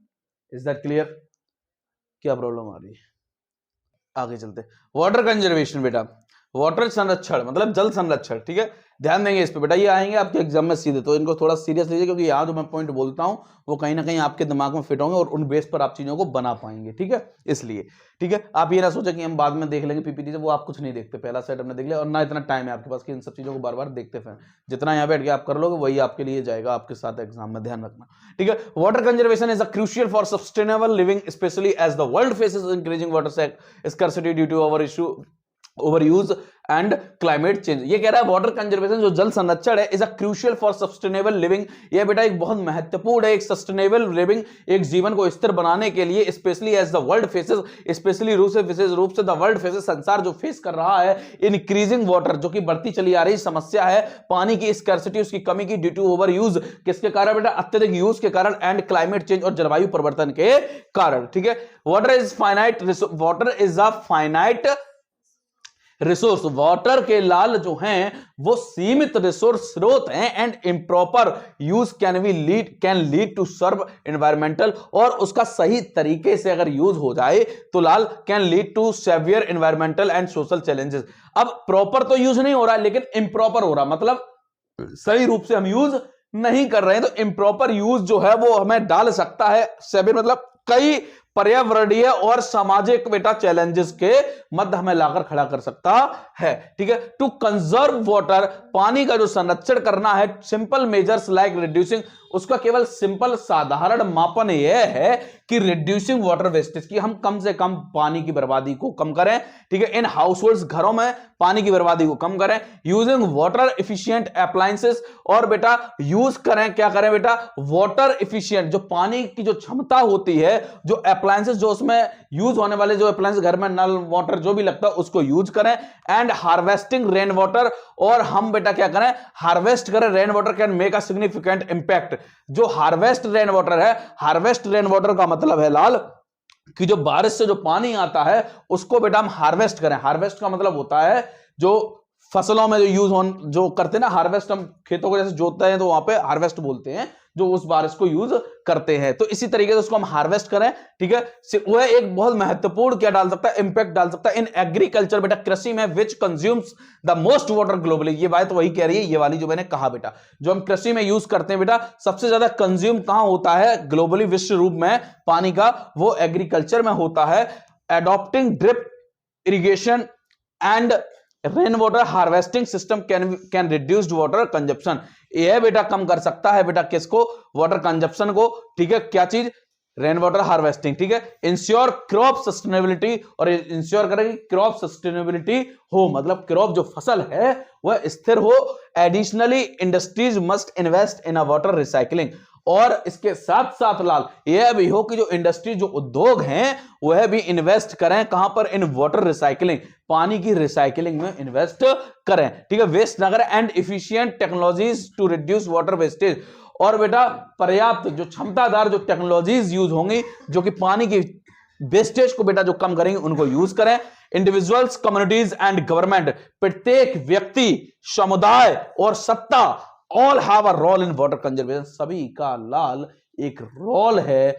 Is that clear? क्या प्रॉब्लम आ रही है? आगे चलते। वाटर कंजर्वेशन बेटा, वाटर संरक्षण मतलब जल संरक्षण, ठीक है, ध्यान देंगे इस पे बेटा, ये आएंगे आपके एग्जाम में सीधे, तो इनको थोड़ा सीरियस लीजिए, क्योंकि यहाँ जो मैं पॉइंट बोलता हूँ वो कहीं ना कहीं आपके दिमाग में फिट होंगे और उन बेस पर आप चीजों को बना पाएंगे, ठीक है, इसलिए ठीक है। आप ये ना सोचे कि हम बाद में देख लेंगे पीपीटी से, वो आप कुछ नहीं देखते, पहला सेट हमने देख लिया और ना इतना टाइम है आपके पास कि इन सब चीजों को बार बार देखते फिर, जितना यहाँ बैठ के आप कर लोगे वही आपके लिए जाएगा आपके साथ एग्जाम में, ध्यान रखना, ठीक है। Water conservation is a crucial for sustainable living, specially as the world faces increasing water scarcity due to over issue overuse and climate change. ये कह रहा है वाटर कंजर्वेशन जो जल संरक्षण है is a crucial for sustainable living, ये बेटा एक बहुत महत्वपूर्ण है, एक सस्टेनेबल लिविंग, एक जीवन को स्थिर बनाने के लिए, specially as the world faces, specially विशेष रूप से द वर्ल्ड फेसेस, संसार जो फेस कर रहा है इंक्रीजिंग वाटर, जो कि बढ़ती चली आ रही समस्या है पानी की स्कैर्सिटी, उसकी कमी की, ड्यू टू ओवर यूज, किसके कारण बेटा, अत्यधिक यूज के कारण, एंड क्लाइमेट चेंज और जलवायु परिवर्तन के कारण, ठीक है। Water is a finite resource, water के लाल जो हैं वो सीमित रिसोर्स स्रोत हैं, and improper use can lead to serve environmental, और उसका सही तरीके से अगर यूज हो जाए तो लाल can lead to severe environmental and social challenges. अब प्रॉपर तो यूज नहीं हो रहा लेकिन इम्प्रॉपर हो रहा, मतलब सही रूप से हम यूज नहीं कर रहे हैं, तो इम्प्रॉपर यूज जो है वो हमें डाल सकता है सेवियर मतलब कई पर्यावरणीय और सामाजिक बेटा चैलेंजेस के मध्य हमें लाकर खड़ा कर सकता है, ठीक है। टू कंजर्व वाटर, पानी का जो संरक्षण करना है, सिंपल मेजर्स लाइक रिड्यूसिंग, उसका केवल सिंपल साधारण मापन यह है कि रिड्यूसिंग वाटर वेस्टेज, की हम कम से कम पानी की बर्बादी को कम करें, ठीक है। इन हाउसहोल्ड्स, घरों में पानी की बर्बादी को कम करें, यूजिंग वाटर एफिशिएंट अप्लायंसेस, और बेटा यूज करें, क्या करें बेटा, वाटर एफिशिएंट, जो पानी की जो क्षमता होती है, जो अप्लायंसेस, जो उसमें यूज होने वाले जो अप्लायंसेस घर में नल वाटर जो भी लगता है उसको यूज करें, एंड हार्वेस्टिंग रेन वाटर, और हम बेटा क्या करें, हार्वेस्ट करें rain water, can make a significant impact. जो हार्वेस्ट रेन वाटर है, हार्वेस्ट रेन वाटर का मतलब है लाल कि जो बारिश से जो पानी आता है उसको बेटा हम हार्वेस्ट करें। हार्वेस्ट का मतलब होता है जो फसलों में जो यूज जो करते हैं ना, हार्वेस्ट, हम खेतों को जैसे जोतते हैं तो वहां पे हार्वेस्ट बोलते हैं, जो उस बारिश को यूज करते हैं, तो इसी तरीके से उसको हम हार्वेस्ट करें, ठीक है। वह एक बहुत महत्वपूर्ण क्या डाल सकता है, इंपैक्ट डाल सकता है इन एग्रीकल्चर, बेटा कृषि में, which consumes the most water globally, ये बात वही कह रही है, ये वाली जो मैंने कहा बेटा, जो हम कृषि में यूज करते हैं बेटा, सबसे ज्यादा कंज्यूम कहां होता है ग्लोबली, विश्व रूप में पानी का, वो एग्रीकल्चर में होता है। Adopting drip irrigation and rain water harvesting system can reduced water consumption, यह बेटा कम कर सकता है बेटा किसको, वाटर कंजप्शन को, ठीक है। क्या चीज, रेन वाटर हार्वेस्टिंग, ठीक है। इंश्योर क्रॉप सस्टेनेबिलिटी, और इंश्योर करेगी क्रॉप सस्टेनेबिलिटी हो, मतलब क्रॉप जो फसल है वह स्थिर हो। Additionally industries must invest in a water recycling, और इसके साथ साथ लाल यह भी हो कि जो इंडस्ट्री, जो उद्योग हैं वह भी इन्वेस्ट करें कहां पर, इन वाटर रिसाइकलिंग, पानी की रिसाइकलिंग में इन्वेस्ट करें, ठीक है, वेस्ट ना करें। And efficient technologies to reduce water wastage, और बेटा पर्याप्त जो क्षमतादार जो टेक्नोलॉजीज यूज होंगी जो कि पानी की वेस्टेज को बेटा जो कम करेंगे उनको यूज करें। इंडिविजुअल्स, कम्युनिटीज एंड गवर्नमेंट, प्रत्येक व्यक्ति, समुदाय और सत्ता, all have a role in water conservation, सभी का लाल एक रोल है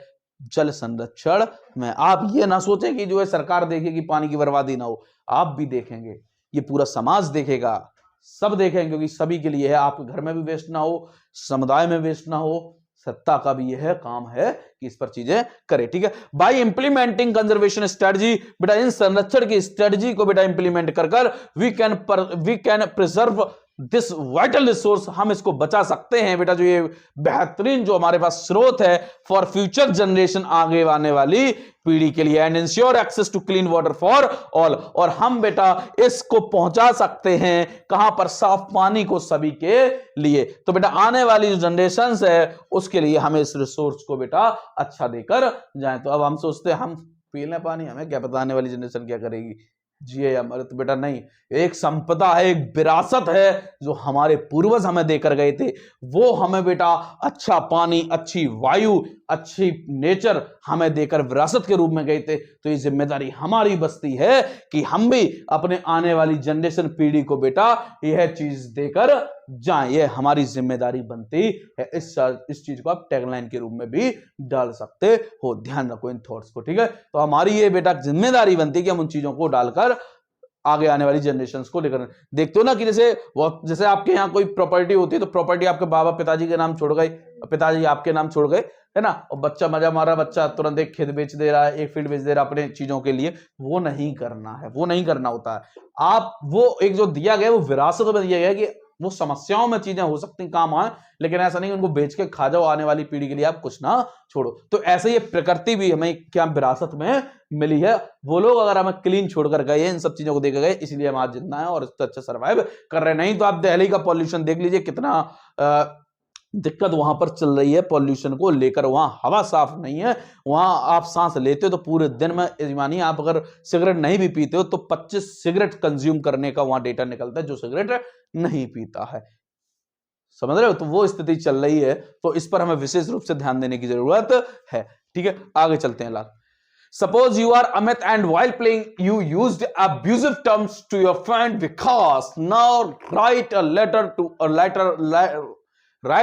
जल संरक्षण में। आप ये ना सोचें कि जो है सरकार देखेगी पानी की बर्बादी ना हो, आप भी देखेंगे, ये पूरा समाज देखेगा, सब देखेंगे, क्योंकि सभी के लिए है, आपके घर में भी वेस्ट ना हो, समुदाय में वेस्ट ना हो, सत्ता का भी यह काम है कि इस पर चीजें करे, ठीक है। बाय इंप्लीमेंटिंग कंजर्वेशन स्ट्रेटजी, बेटा इन संरक्षण की स्ट्रेटजी को बेटा इंप्लीमेंट कर we can preserve this vital resource, हम इसको बचा सकते हैं बेटा, जो ये बेहतरीन जो हमारे पास स्रोत है फॉर फ्यूचर जनरेशन, आगे आने वाली पीढ़ी के लिए। And ensure access to clean water for all, और हम बेटा इसको पहुंचा सकते हैं कहां पर, साफ पानी को सभी के लिए, तो बेटा आने वाली जो जनरेशन है उसके लिए हमें इस रिसोर्स को बेटा अच्छा देकर जाए। तो अब हम सोचते हैं हम पी लें पानी, हमें क्या पता आने वाली जनरेशन क्या करेगी, जिए या मरे, तो बेटा नहीं, एक संपदा है, एक विरासत है जो हमारे पूर्वज हमें देकर गए थे, वो हमें बेटा अच्छा पानी, अच्छी वायु, अच्छी नेचर हमें देकर विरासत के रूप में गए थे, तो ये जिम्मेदारी हमारी बसती है कि हम भी अपने आने वाली जनरेशन पीढ़ी को बेटा यह चीज देकर जाएं, यह हमारी जिम्मेदारी बनती है। इस चीज को आप टैगलाइन के रूप में भी डाल सकते हो, ध्यान रखो इन थॉट्स को, ठीक है। तो हमारी ये बेटा जिम्मेदारी बनती है कि हम उन चीजों को डालकर आगे आने वाली जनरेशन को लेकर। देखते हो ना कि जैसे आपके यहाँ कोई प्रॉपर्टी होती है तो प्रॉपर्टी आपके बाबा पिताजी के नाम छोड़ गए, पिताजी आपके नाम छोड़ गए, है ना, और बच्चा मजा मारा, बच्चा तुरंत एक खेत बेच दे रहा है, एक फील्ड बेच दे रहा है अपने चीजों के लिए। वो नहीं करना है, वो नहीं करना होता है। आप वो एक जो दिया गया वो विरासत में दिया गया कि वो समस्याओं में चीजें हो सकती काम आए, लेकिन ऐसा नहीं उनको बेच के खा जाओ, आने वाली पीढ़ी के लिए आप कुछ ना छोड़ो। तो ऐसे ये प्रकृति भी हमें क्या विरासत में मिली है। वो लोग अगर हमें क्लीन छोड़कर गए, इन सब चीजों को देकर गए, इसलिए हम आज जिंदा है और इससे अच्छा सर्वाइव कर रहे। नहीं तो आप दिल्ली का पॉल्यूशन देख लीजिए, कितना दिक्कत वहां पर चल रही है पॉल्यूशन को लेकर। वहां हवा साफ नहीं है, वहां आप सांस लेते हो तो पूरे दिन में यजमानी आप अगर सिगरेट नहीं भी पीते हो तो 25 सिगरेट कंज्यूम करने का वहां डेटा निकलता है जो सिगरेट नहीं पीता है। समझ रहे हो? तो वो स्थिति चल रही है, तो इस पर हमें विशेष रूप से ध्यान देने की जरूरत है। ठीक है, आगे चलते हैं। लाल, suppose you are Amit and while playing you used abusive terms to your friend Vikas. Now write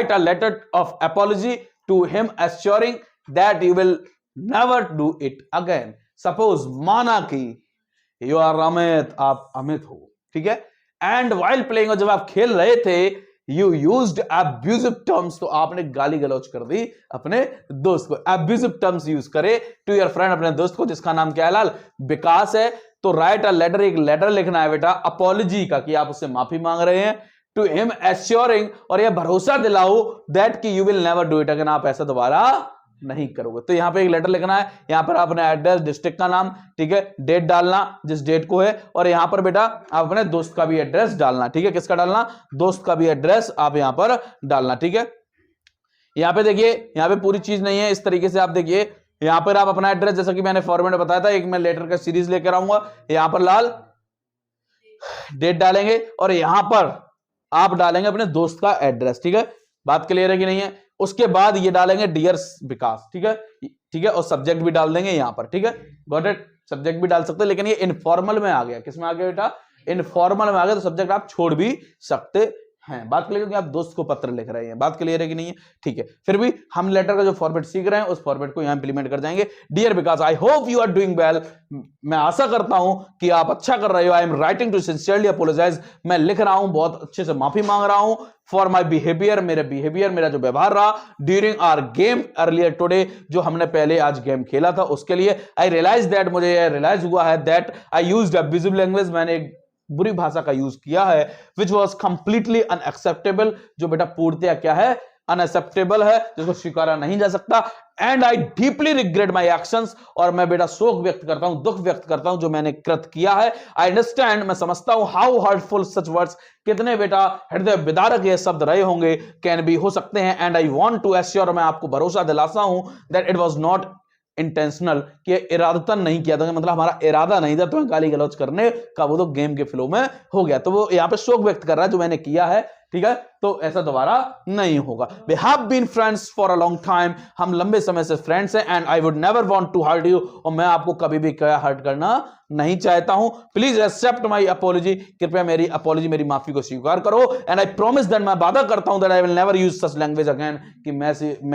a letter of apology to him assuring that you will never do it again. Suppose माना कि you are Amit, आप अमित हो, ठीक है, and while playing, और जब आप खेल रहे थे, You used abusive terms, तो आपने गाली गलौज कर दी अपने दोस्त को। abusive terms यूज करे to your friend, अपने दोस्त को जिसका नाम क्या है लाल, विकास है। तो राइट अ लेटर, एक लेटर लिखना है बेटा अपॉलॉजी का, कि आप उससे माफी मांग रहे हैं। टू हिम एश्योरिंग, और यह भरोसा दिलाओ दैट कि you will never do it again, आप ऐसा दोबारा नहीं करोगे। तो यहां पे एक लेटर लिखना है, यहां पर आपने एड्रेस, डिस्ट्रिक्ट का नाम, ठीक है, डेट डालना जिस डेट को है, और यहां पर बेटा आप अपने दोस्त का भी एड्रेस डालना। ठीक है, किसका डालना, दोस्त का भी एड्रेस आप यहां पर डालना। ठीक है, यहां पे देखिए, यहां पे पूरी चीज नहीं है, इस तरीके से आप देखिए, यहां पर आप अपना एड्रेस, जैसा कि मैंने फॉर्मेट बताया था, एक मैं लेटर का सीरीज लेकर आऊंगा, यहां पर लाल डेट डालेंगे और यहां पर आप डालेंगे अपने दोस्त का एड्रेस। ठीक है, बात क्लियर है कि नहीं है? उसके बाद ये डालेंगे डियर विकास। ठीक है, ठीक है, और सब्जेक्ट भी डाल देंगे यहां पर। ठीक है, गॉट इट, सब्जेक्ट भी डाल सकते हैं, लेकिन ये इनफॉर्मल में आ गया। किस में आ गया बेटा, इनफॉर्मल में आ गया, तो सब्जेक्ट आप छोड़ भी सकते हैं। बात क्लियर है कि आप दोस्त को पत्र लिख रहे हैं, बात क्लियर है कि नहीं है? ठीक है, फिर भी हम लेटर का जो फॉर्मेट सीख रहे हैं उस फॉर्मेट को यहां इंप्लीमेंट कर जाएंगे। Dear Vikas, I hope you are doing well, मैं आशा करता हूं कि आप अच्छा कर रहे हो। I am writing to sincerely apologise, मैं लिख रहा हूं, बहुत अच्छे से माफी मांग रहा हूं। फॉर माई बिहेवियर, मेरा जो व्यवहार रहा during our game earlier today, जो हमने पहले आज गेम खेला था उसके लिए। आई रियलाइज दैट, मुझे यह रियलाइज हुआ है that I used abusive language, मैंने एक बुरी भाषा का यूज किया है, विच वॉज कंप्लीटली अनएक्सेप्टेबल, जो बेटा पूर्णतया क्या है, अनएक्सेप्टेबल है, जिसको स्वीकारा नहीं जा सकता। And I deeply regret my actions, और मैं बेटा शोक व्यक्त करता हूं, दुख व्यक्त करता हूं जो मैंने कृत किया है। आई अंडरस्टैंड, मैं समझता हूं, हाउ हर्टफुल सच वर्ड्स, कितने बेटा हृदय विदारक ये शब्द रहे होंगे, कैन बी, हो सकते हैं। And I want to assure, मैं आपको भरोसा दिलाता हूं, that it was not intentional, कि इरादतन नहीं किया था, मतलब हमारा इरादा नहीं था तुम्हें गाली गलौज करने का, वो तो गेम के फ्लो में हो गया। तो वो यहाँ पे शोक व्यक्त कर रहा है जो मैंने किया है। ठीक है, तो ऐसा दोबारा नहीं होगा। We have been friends for a long time, हम लंबे समय से फ्रेंड्स हैं। And I would never want to hurt you, और मैं आपको कभी भी हर्ट करना नहीं चाहता हूं। प्लीज एक्सेप्ट माई अपॉलॉजी, कृपया मेरी अपॉलॉजी, मेरी माफी को स्वीकार करो। एंड आई प्रॉमिस दैट, मैं वादा करता हूं, that I will never use such language again, कि मैं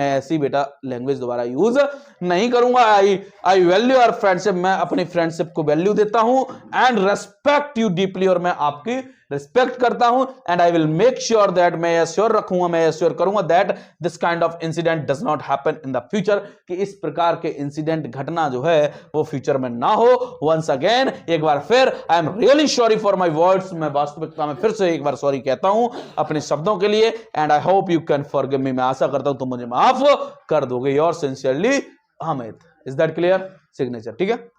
ऐसी बेटा लैंग्वेज दोबारा यूज नहीं करूंगा। आई वैल्यू आवर फ्रेंडशिप, मैं अपनी फ्रेंडशिप को वैल्यू देता हूं। एंड रेस्पेक्ट यू डीपली, और मैं आपकी रिस्पेक्ट करता हूं। And I will make sure that, मैं एश्योर रखूंगा, मैं एश्योर करूंगा that this kind of incident does not happen in the future, कि इस प्रकार के इंसिडेंट, घटना जो है वो फ्यूचर में ना हो। वंस अगेन, एक बार फिर, I am really sorry for my words, मैं वास्तविकता में फिर से एक बार सॉरी कहता हूं अपने शब्दों के लिए। And I hope you can forgive me, मैं आशा करता हूं तुम मुझे माफ कर दोगे। Your sincerely Amit. Is that clear? Signature. ठीक है,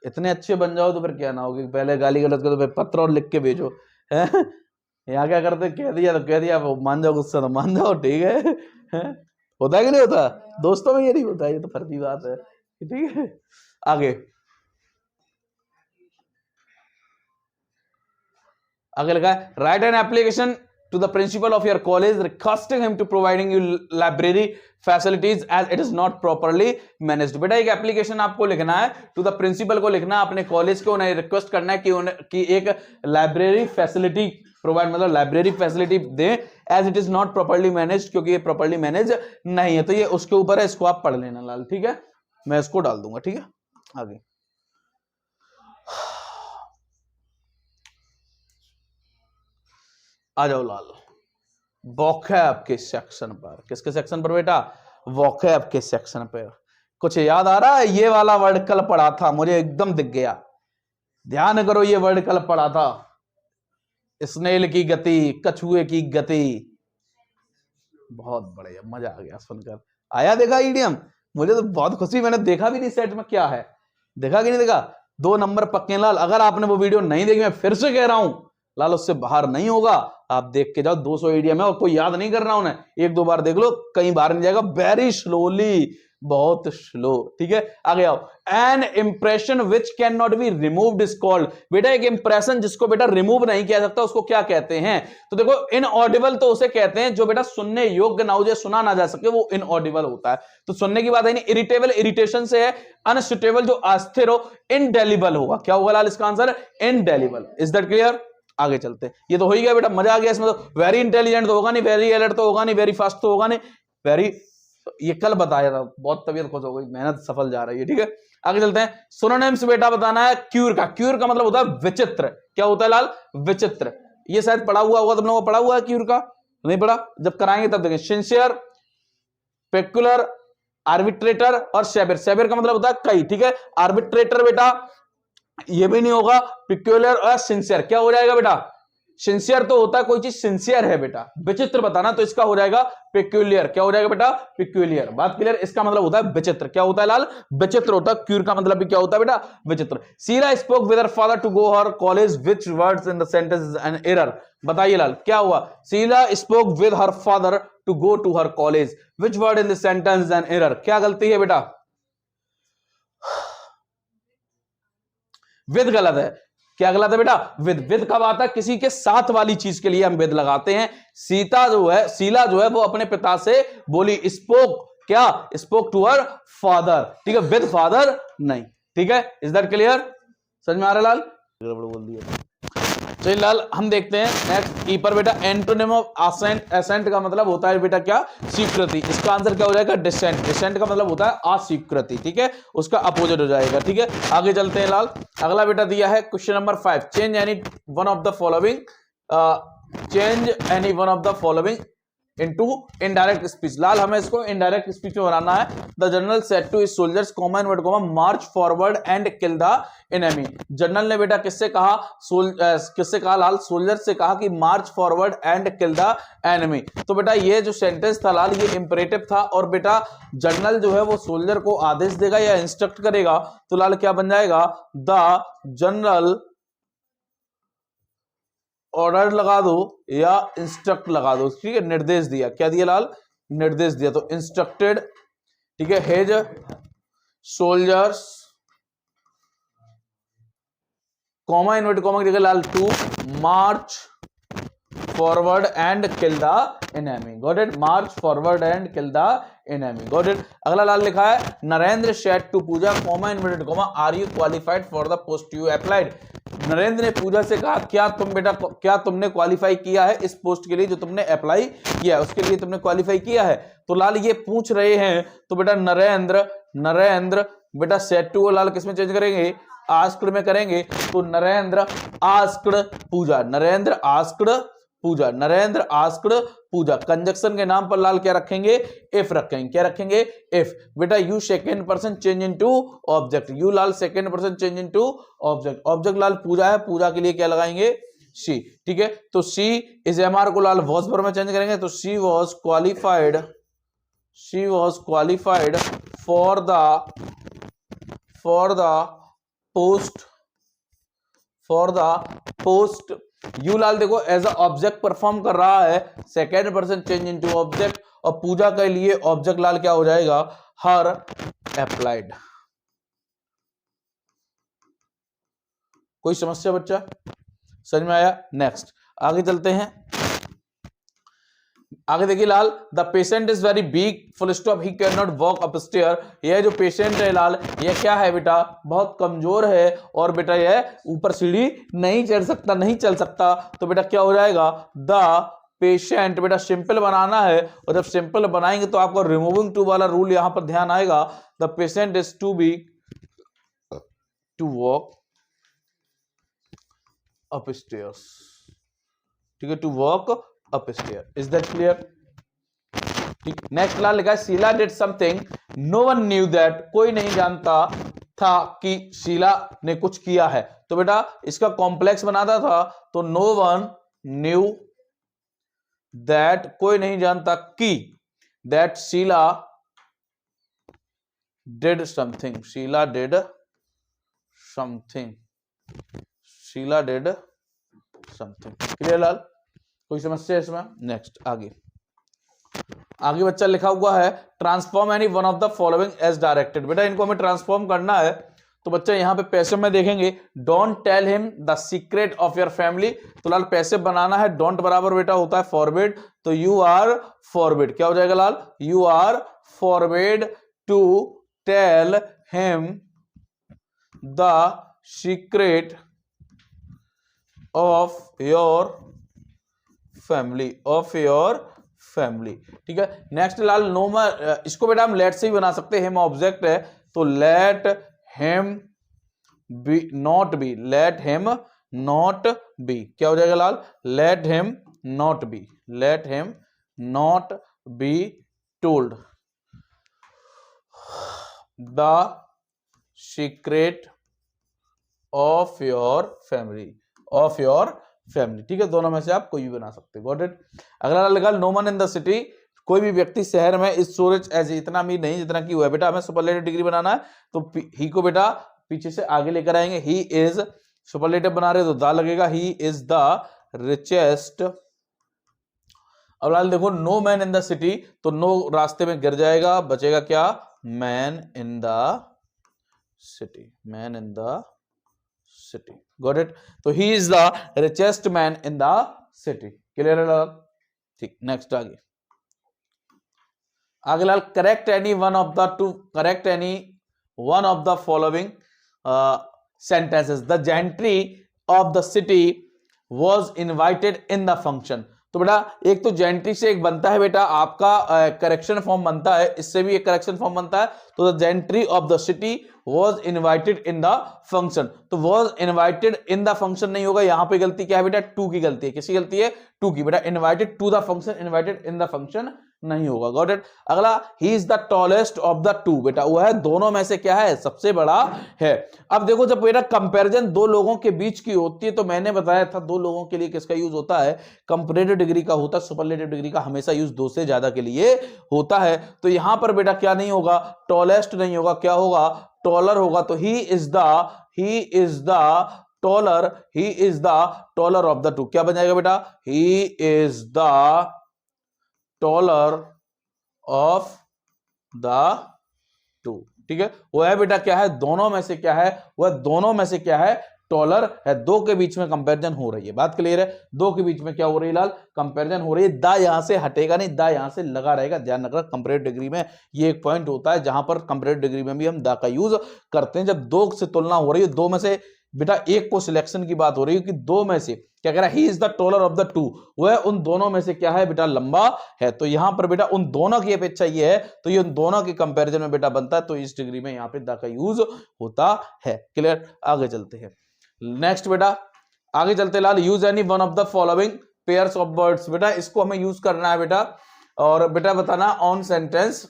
इतने अच्छे बन जाओ तो फिर क्या ना होगी, पहले गाली गलौज करो तो फिर पत्र और लिख के भेजो। यहाँ क्या करते, कह दिया तो कह दिया, मान जाओ, गुस्सा तो मान जाओ। ठीक है? होता है कि नहीं होता? दोस्तों में ये नहीं होता, ये तो फर्जी बात है। ठीक है, आगे लिखा है, right an application to the principal of your college requesting him to providing you library facilities as it is not properly managed। बेटा एक एप्लीकेशन आपको लिखना है, टू द प्रिंसिपल को लिखना है, अपने कॉलेज को उन्हें रिक्वेस्ट करना है कि एक लाइब्रेरी फैसिलिटी प्रोवाइड, मतलब लाइब्रेरी फैसिलिटी दें, as it is not properly manage, क्योंकि ये प्रॉपर्ली मैनेज नहीं है। तो ये उसके ऊपर है, इसको आप पढ़ लेना लाल। ठीक है, मैं इसको डाल दूंगा। ठीक है, आगे आ जाओ लाल, वोकैब के सेक्शन पर। किसके सेक्शन पर बेटा? वोकैब के सेक्शन पर। कुछ याद आ रहा है? ये वाला वर्ड कल पढ़ा था, मुझे एकदम दिख गया। ध्यान करो, ये वर्ड कल पढ़ा था, स्नेल की गति, कछुए की गति। बहुत बढ़िया, मजा आ गया सुनकर। आया देखा ईडियम? मुझे तो बहुत खुशी, मैंने देखा भी नहीं सेट में क्या है। देखा कि नहीं देखा? 2 नंबर पक्के लाल। अगर आपने वो वीडियो नहीं देखी, मैं फिर से कह रहा हूं लाल, उससे बाहर नहीं होगा। आप देख के जाओ, 200 ईडियम है और कोई याद नहीं कर रहा उन्हें, 1-2 बार देख लो, कई बार नहीं जाएगा। वेरी स्लोली, बहुत स्लो। ठीक है, आगे आओ। N impression which can not be removed is called. बेटा एक इंप्रेशन जिसको बेटा रिमूव नहीं किया सकता उसको क्या कहते हैं? तो देखो, इनऑडिबल तो उसे कहते हैं जो बेटा सुनने योग्य ना हो, जो सुना ना जा सके, वो इनऑडिबल होता है। तो सुनने की बात है नहीं। इरिटेबल इरिटेशन से है। अनसुटेबल जो अस्थिर हो। इनडेलिबल होगा। क्या होगा लाल इसका answer? Indelible. Is that clear? आगे चलते हैं। ये तो हो ही गया बेटा, मजा आ गया इसमें। तो वेरी इंटेलिजेंट तो होगा नहीं, वेरी अलर्ट तो होगा नहीं, वेरी फास्ट तो होगा नहीं, वेरी, ये कल बताया था। बहुत तबीयत खुश हो गई, मेहनत सफल जा रही है। ठीक है, आगे चलते हैं। सिनोनिम्स बेटा बताना है क्यूर का। क्यूर का मतलब होता है विचित्र। क्या होता है लाल? विचित्र। ये शायद पढ़ा हुआ होगा, तुम लोगों को पढ़ा हुआ है क्यूर का? नहीं पढ़ा? जब कराएंगे तब देखें। सिंसियर, पेक्युलर, आर्बिट्रेटर और सेवियर। सेवियर का मतलब होता है कई। ठीक है, आर्बिट्रेटर बेटा ये भी नहीं होगा। पिक्यूलियर और सिंसियर, क्या हो जाएगा बेटा? सिंसियर तो होता है कोई चीज सिंसियर है बेटा। विचित्र बताना, तो इसका हो जाएगा पिक्यूलियर। क्या हो जाएगा बेटा? पिक्यूलियर। बात क्लियर? इसका मतलब होता है विचित्र। क्या होता है लाल? विचित्र होता है। क्यूर का मतलब भी क्या होता है बेटा? विचित्र। Sheila spoke with her father to go her college, which words in the sentence is an error. बताइए लाल, क्या हुआ? Sheila spoke with her father to go to her college, which word in the sentence is an error. क्या गलती है बेटा? With गलत है। क्या गलत है बेटा? विद। विद कब आता है? किसी के साथ वाली चीज के लिए हम विद लगाते हैं। सीता जो है, शीला जो है, वो अपने पिता से बोली। स्पोक, क्या? Spoke to her father. ठीक है, विद फादर नहीं। ठीक है, इज दैट क्लियर? समझ में आ रहा है लाल? गड़बड़ बोल दिया। चलिए लाल, हम देखते हैं नेक्स्ट ई पर बेटा। Antonym of ascent. असेंट का मतलब होता है बेटा क्या? स्वीकृति। इसका आंसर क्या हो जाएगा? डिसेंट। डिसेंट का मतलब होता है अस्वीकृति। ठीक है, उसका अपोजिट हो जाएगा। ठीक है, आगे चलते हैं लाल। अगला बेटा दिया है question number 5। Change any one of the following, change any one of the following into indirect speech. लाल हमें इसको इनडायरेक्ट स्पीच में बनाना है। The general said to his soldiers, comma inverted comma, march forward and kill the enemy. General ने बेटा किससे कहा? किससे कहा लाल? सोल्जर से कहा कि march forward and kill the enemy. तो बेटा ये जो सेंटेंस था लाल, ये इंपरेटिव था। और बेटा जनरल जो है वो सोल्जर को आदेश देगा या इंस्ट्रक्ट करेगा। तो लाल क्या बन जाएगा? द जनरल ऑर्डर लगा दो या इंस्ट्रक्ट लगा दो। ठीक है, निर्देश दिया। क्या दिया लाल? निर्देश दिया। तो इंस्ट्रक्टेड, ठीक है, his soldiers, comma inverted comma की जगह लाल to march forward and kill the enemy. Got it? March forward and kill the enemy. Got it? अगला लाल लिखा है Narendra said to Puja, comma inverted comma, are you qualified for the post you applied. Narendra ने पूजा से कहा क्या तुम बेटा, क्या तुमने क्वालिफाई किया है इस पोस्ट के लिए जो तुमने अप्लाई किया है, उसके लिए तुमने क्वालिफाई किया है। तो लाल ये पूछ रहे हैं, तो बेटा नरेंद्र बेटा सेड टू लाल किसमें चेंज करेंगे? आस्क्ड में करेंगे। तो नरेंद्र आस्क्ड पूजा, नरेंद्र आस्क्ड पूजा, नरेंद्र आस्क्ड पूजा। कंजक्शन के नाम पर लाल क्या रखेंगे? इफ रखेंगे। क्या रखेंगे? इफ। बेटा you second person change into object, you लाल second person change into object. Object लाल पूजा है, पूजा के लिए क्या लगाएंगे? शी। ठीक है, तो शी इस एमआर को लाल वॉज पर में चेंज करेंगे। तो she was qualified, she was qualified for the post you लाल देखो एज अ ऑब्जेक्ट परफॉर्म कर रहा है, second person change into object. और पूजा के लिए ऑब्जेक्ट लाल क्या हो जाएगा? Her applied. कोई समस्या बच्चा? समझ में आया? नेक्स्ट आगे चलते हैं। आगे देखिए लाल, the patient is very weak full stop he can not walk up stair. यह जो पेशेंट है लाल, यह क्या है बेटा? बहुत कमजोर है और बेटा यह ऊपर सीढ़ी नहीं चढ़ सकता, नहीं चल सकता। तो बेटा क्या हो जाएगा? द पेशेंट, बेटा सिंपल बनाना है और जब सिंपल बनाएंगे तो आपको रिमूविंग टू वाला रूल यहां पर ध्यान आएगा। The patient is too weak to walk up stairs. ठीक है, to walk up stair. Is that clear? ठीक, नेक्स्ट लाल लिखा है Sheila did something no one knew that, कोई नहीं जानता था कि शीला ने कुछ किया है। तो बेटा इसका कॉम्प्लेक्स बनाता था, तो नो वन न्यू दैट, कोई नहीं जानता कि, that Sheela did something, Sheela did something, Sheela did something. Clear लाल? कोई समस्या इसमें? नेक्स्ट आगे बच्चा लिखा हुआ है transform any one of the following as directed. बेटा इनको हमें ट्रांसफॉर्म करना है, तो बच्चा यहां पे पैसिव में देखेंगे don't tell him the secret of your family. तो लाल पैसिव बनाना है, डोंट बराबर बेटा होता है फॉरबिड, तो यू आर फॉरबिड। क्या हो जाएगा लाल? You are forbid to tell him the secret of your family, of your family. ठीक है, नेक्स्ट लाल नोमर, इसको बेटा हम लेट से ही बना सकते हैं, हिम ऑब्जेक्ट है, तो let him be not be, let him not be. क्या हो जाएगा लाल? Let him not be, let him not be told the secret of your family, of your family. ठीक है, दोनों में से आप कोई भी बना सकते हैं। Got it? अगला लगा no one in the city, कोई भी व्यक्ति शहर में इस सूरज ऐसे इतना अमीर नहीं जितना कि हुआ है। बेटा हमें सुपरलेटिव डिग्री बनाना है, तो ही को बेटा पीछे से आगे लेकर आएंगे, ही इज, सुपरलेटिव बना रहे तो द लगेगा, ही इज द रिचेस्ट। अब लाल देखो no man in the city, तो नो रास्ते में गिर जाएगा, बचेगा क्या? Man in the city, man in the city. Got it? तो he is the richest man in the city. Clear है लाल? ठीक, नेक्स्ट आगे लाल correct any one of the two, correct any one of the following sentences, the gentry of the city was invited in the function. तो बेटा एक तो gentry से एक बनता है बेटा आपका करेक्शन फॉर्म बनता है, इससे भी एक करेक्शन फॉर्म बनता है, तो the gentry of the city was invited in the function. तो was invited in the function नहीं होगा, यहां पे गलती क्या है बेटा? टू की गलती है। किसकी गलती है? टू की। बेटा invited to the function, invited in the function नहीं होगा। Got it? अगला he is the tallest of the two, बेटा वो है दोनों में से क्या है? सबसे बड़ा है। अब देखो जब बेटा कंपैरिजन दो लोगों के बीच की होती है, तो मैंने बताया था दो लोगों के लिए किसका यूज होता है? कंपैरेटिव डिग्री का होता है, सुपरलेटिव डिग्री का हमेशा यूज दो से ज्यादा के लिए होता है। तो यहां पर बेटा क्या नहीं होगा? टॉलेस्ट नहीं होगा, क्या होगा? टॉलर होगा। तो he is the taller, he is the taller of the to. क्या बन जाएगा बेटा? ही is the taller of the to. ठीक है, वो है बेटा क्या है? दोनों में से क्या है? वह दोनों में से क्या है? टॉलर है। दो के बीच में कंपैरिजन हो रही है, बात क्लियर है? दो के बीच में क्या हो रही है लाल? कंपैरिजन हो रही है। दा यहां से हटेगा नहीं, दा यहां से लगा रहेगा। ध्यान रखना कंपैरेटिव डिग्री में ये एक पॉइंट होता है जहां पर कंपैरेटिव डिग्री में भी हम दा का यूज करते हैं। जब दो से तुलना हो रही है, दो में से बेटा एक को सिलेक्शन की बात हो रही है कि दो में से क्या कह रहा है? ही is the taller of the to, वह उन दोनों में से क्या है बेटा? लंबा है। तो यहां पर बेटा उन दोनों की अपेक्षा ये है, तो ये उन दोनों के कंपैरिजन में बेटा बनता है, तो इस डिग्री में यहां पे द का यूज होता है। क्लियर? आगे चलते हैं। नेक्स्ट बेटा आगे चलते लाल, use any one of the following pairs of words. बेटा इसको हमें यूज करना है बेटा, और बेटा बताना own sentence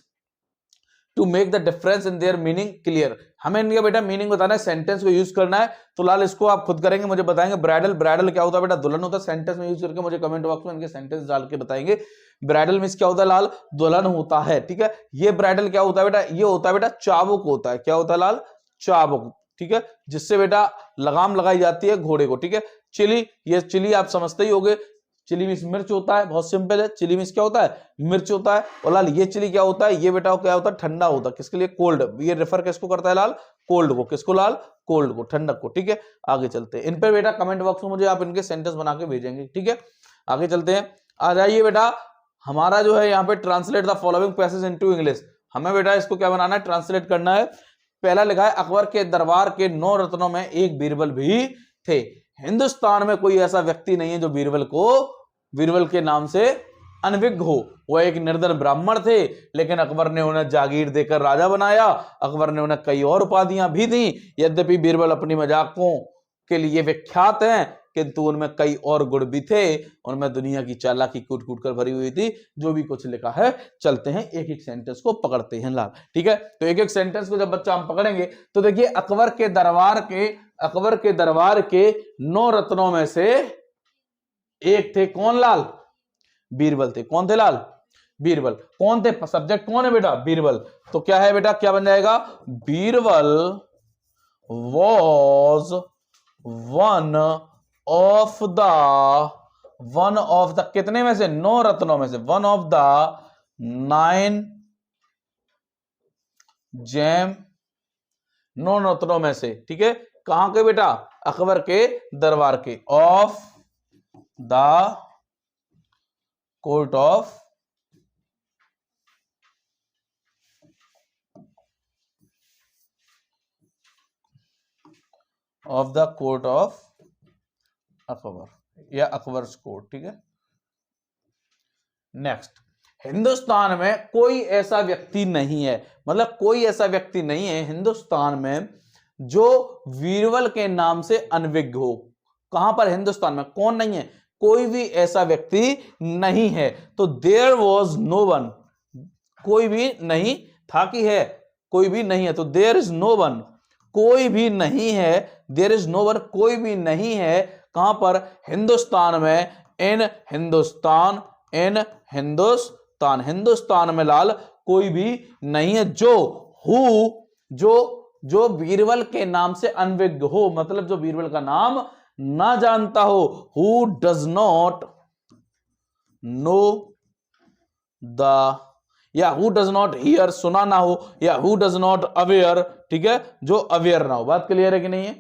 to make the difference in their meaning clear. हमें इनका बेटा मीनिंग बताना है, सेंटेंस को यूज करना है। तो लाल इसको आप खुद करेंगे, मुझे बताएंगे। ब्राइडल, ब्राइडल क्या होता है बेटा? दुल्हन होता है। सेंटेंस में यूज करके मुझे कमेंट बॉक्स में इनके सेंटेंस डाल के बताएंगे। ब्राइडल मींस क्या होता है लाल? दुल्हन होता है। ठीक है, ये ब्राइडल क्या होता है बेटा? ये होता है बेटा चाबुक होता है। क्या होता है लाल? चाबुक। ठीक है, जिससे बेटा लगाम लगाई जाती है घोड़े को। ठीक है, चिली, ये चिली आप समझते ही होंगे, चिली मिर्च मिर्च होता है, बहुत सिंपल है। चिली मिर्च क्या होता है? मिर्च होता है। और लाल ये चिली क्या होता है? ये बेटा क्या होता है? ठंडा होता है। किसके लिए? कोल्ड। ये रेफर किसको करता है लाल? कोल्ड को। किसको लाल? कोल्ड को, ठंडक को। ठीक है, आगे चलते हैं। इन पर बेटा कमेंट बॉक्स में मुझे आप इनके सेंटेंस बना के भेजेंगे। ठीक है, आगे चलते हैं। आ जाइए बेटा, हमारा जो है यहाँ पे translate the following passage into English. हमें बेटा इसको क्या बनाना है? ट्रांसलेट करना है। पहला लिखा है अकबर के दरबार के 9 रत्नों में एक बीरबल भी थे। हिंदुस्तान में कोई ऐसा व्यक्ति नहीं है जो बीरबल के नाम से अनभिज्ञ हो। वह एक निर्धन ब्राह्मण थे, लेकिन अकबर ने उन्हें जागीर देकर राजा बनाया। अकबर ने उन्हें कई और उपाधियां भी दी। यद्यपि बीरबल अपनी मजाकों के लिए विख्यात हैं, किंतु उनमें कई और गुण भी थे, उनमें दुनिया की चालाकी कूट कूट कर भरी हुई थी। जो भी कुछ लिखा है, चलते हैं एक एक सेंटेंस को पकड़ते हैं लाल। ठीक है, तो एक एक सेंटेंस को जब बच्चा हम पकड़ेंगे तो देखिए, अकबर के दरबार के 9 रत्नों में से एक थे कौन लाल? बीरबल थे। कौन थे लाल? बीरबल। कौन थे? सब्जेक्ट कौन है बेटा? बीरबल। तो क्या है बेटा, क्या बन जाएगा? Birbal was one of the कितने में से? 9 रत्नों में से, वन ऑफ द 9 जेम, 9 रत्नों में से। ठीक है, कहां के बेटा? अकबर के दरबार के। Of the court of Akbar या अकबर्स कोर्ट। ठीक है, नेक्स्ट, हिंदुस्तान में कोई ऐसा व्यक्ति नहीं है, मतलब कोई ऐसा व्यक्ति नहीं है हिंदुस्तान में जो बीरबल के नाम से अनविज्ञ हो। कहां पर? हिंदुस्तान में। कौन नहीं है? कोई भी ऐसा व्यक्ति नहीं है। तो देयर वॉज नो वन, कोई भी नहीं था कि है, कोई भी नहीं है। तो देयर इज नो वन, कोई भी नहीं है। देयर इज नो वन, कोई भी नहीं है। कहां पर? हिंदुस्तान में। इन हिंदुस्तान में लाल कोई भी नहीं है जो बीरबल के नाम से अनविज्ञ हो, मतलब जो बीरबल का नाम ना जानता हो। Who does not know the, या हु डज नॉट हियर, सुना ना हो, या हु डज नॉट अवेयर। ठीक है, जो अवेयर ना हो। बात क्लियर है कि नहीं है?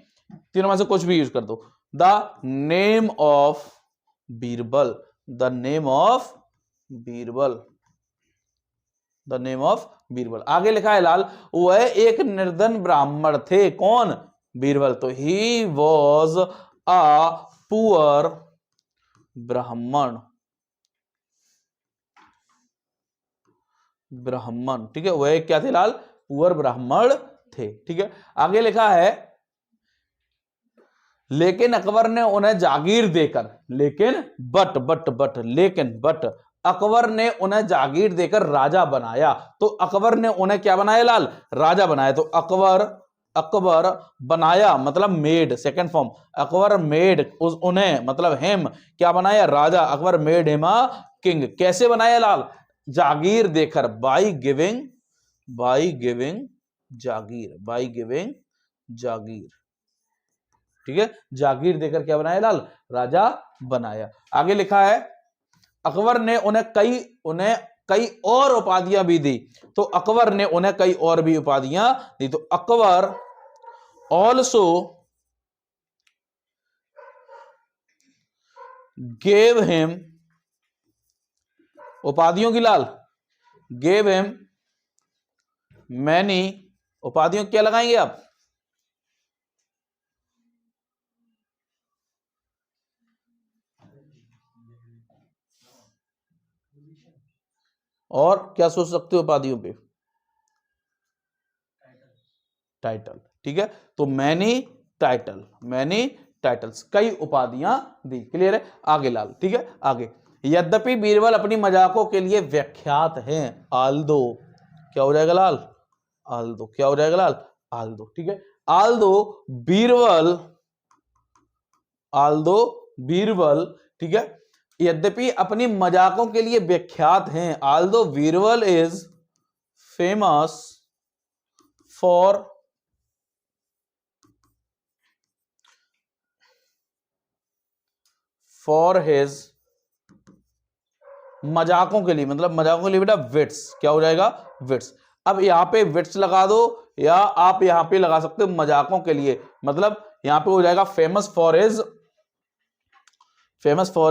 तीनों में से कुछ भी यूज कर दो। The name of Birbal, the name of Birbal, the name of Birbal. आगे लिखा है लाल, वह एक निर्धन ब्राह्मण थे। कौन? बीरबल। तो ही वॉज अ पुअर ब्राह्मण, ठीक है, वह क्या थे लाल? पुअर ब्राह्मण थे। ठीक है, आगे लिखा है, लेकिन अकबर ने उन्हें जागीर देकर, लेकिन अकबर ने उन्हें जागीर देकर राजा बनाया। तो अकबर ने उन्हें क्या बनाया लाल? राजा बनाया। तो अकबर बनाया मतलब made, second form. Akbar made उन्हें मतलब हिम क्या बनाया? राजा। Akbar made him a king. कैसे बनाया लाल? जागीर देकर, बाई गिविंग जागीर। ठीक है, जागीर देकर क्या बनाया लाल? राजा बनाया। आगे लिखा है, अकबर ने उन्हें कई और उपाधियां भी दी। तो अकबर ने उन्हें कई और भी उपाधियां दी। तो अकबर ऑल्सो गेव हिम, उपाधियों की लाल, गेव हिम मैनी, उपाधियों क्या लगाएंगे आप? और क्या सोच सकते हो उपाधियों पे? टाइटल। ठीक है, तो मैनी टाइटल्स, कई उपाधियां दी। क्लियर है? आगे लाल। ठीक है, आगे, यद्यपि बीरबल अपनी मजाकों के लिए विख्यात हैं। आल्दो क्या हो जाएगा लाल? आल्दो क्या हो जाएगा लाल? आल्दो। ठीक है, आल्दो बीरबल, ठीक है, यद्यपि अपनी मजाकों के लिए विख्यात हैं। Although Birbal is famous for his, मजाकों के लिए, मतलब मजाकों के लिए बेटा विट्स। क्या हो जाएगा? विट्स। अब यहां पे विट्स लगा दो, या आप यहां पे लगा सकते हो मजाकों के लिए, मतलब यहां पे हो जाएगा famous for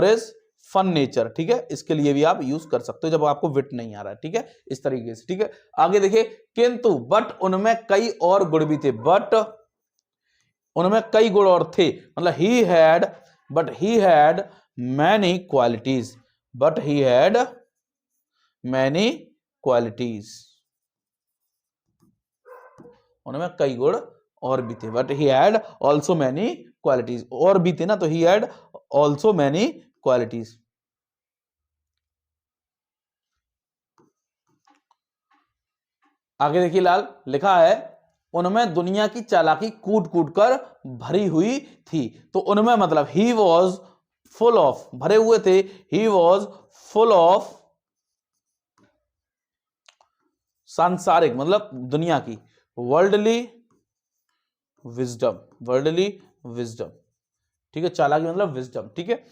his fun nature. ठीक है, इसके लिए भी आप यूज कर सकते हो जब आपको विट नहीं आ रहा है। ठीक है, इस तरीके से। ठीक है, आगे देखिए, किंतु बट उनमें कई और गुण भी थे। बट उनमें कई गुण और थे, मतलब ही हैड मैनी क्वालिटीज, उनमें कई गुण और भी थे, but he had also many qualities, और भी थे ना, तो he had also many qualities. आगे देखिए लाल, लिखा है उनमें दुनिया की चालाकी कूट कूट कर भरी हुई थी। तो उनमें मतलब ही वॉज फुल ऑफ, भरे हुए थे, ही वॉज फुल ऑफ सांसारिक मतलब दुनिया की, वर्ल्डली विजडम, वर्ल्डली विजडम, ठीक है, चालाकी मतलब विजडम, ठीक है,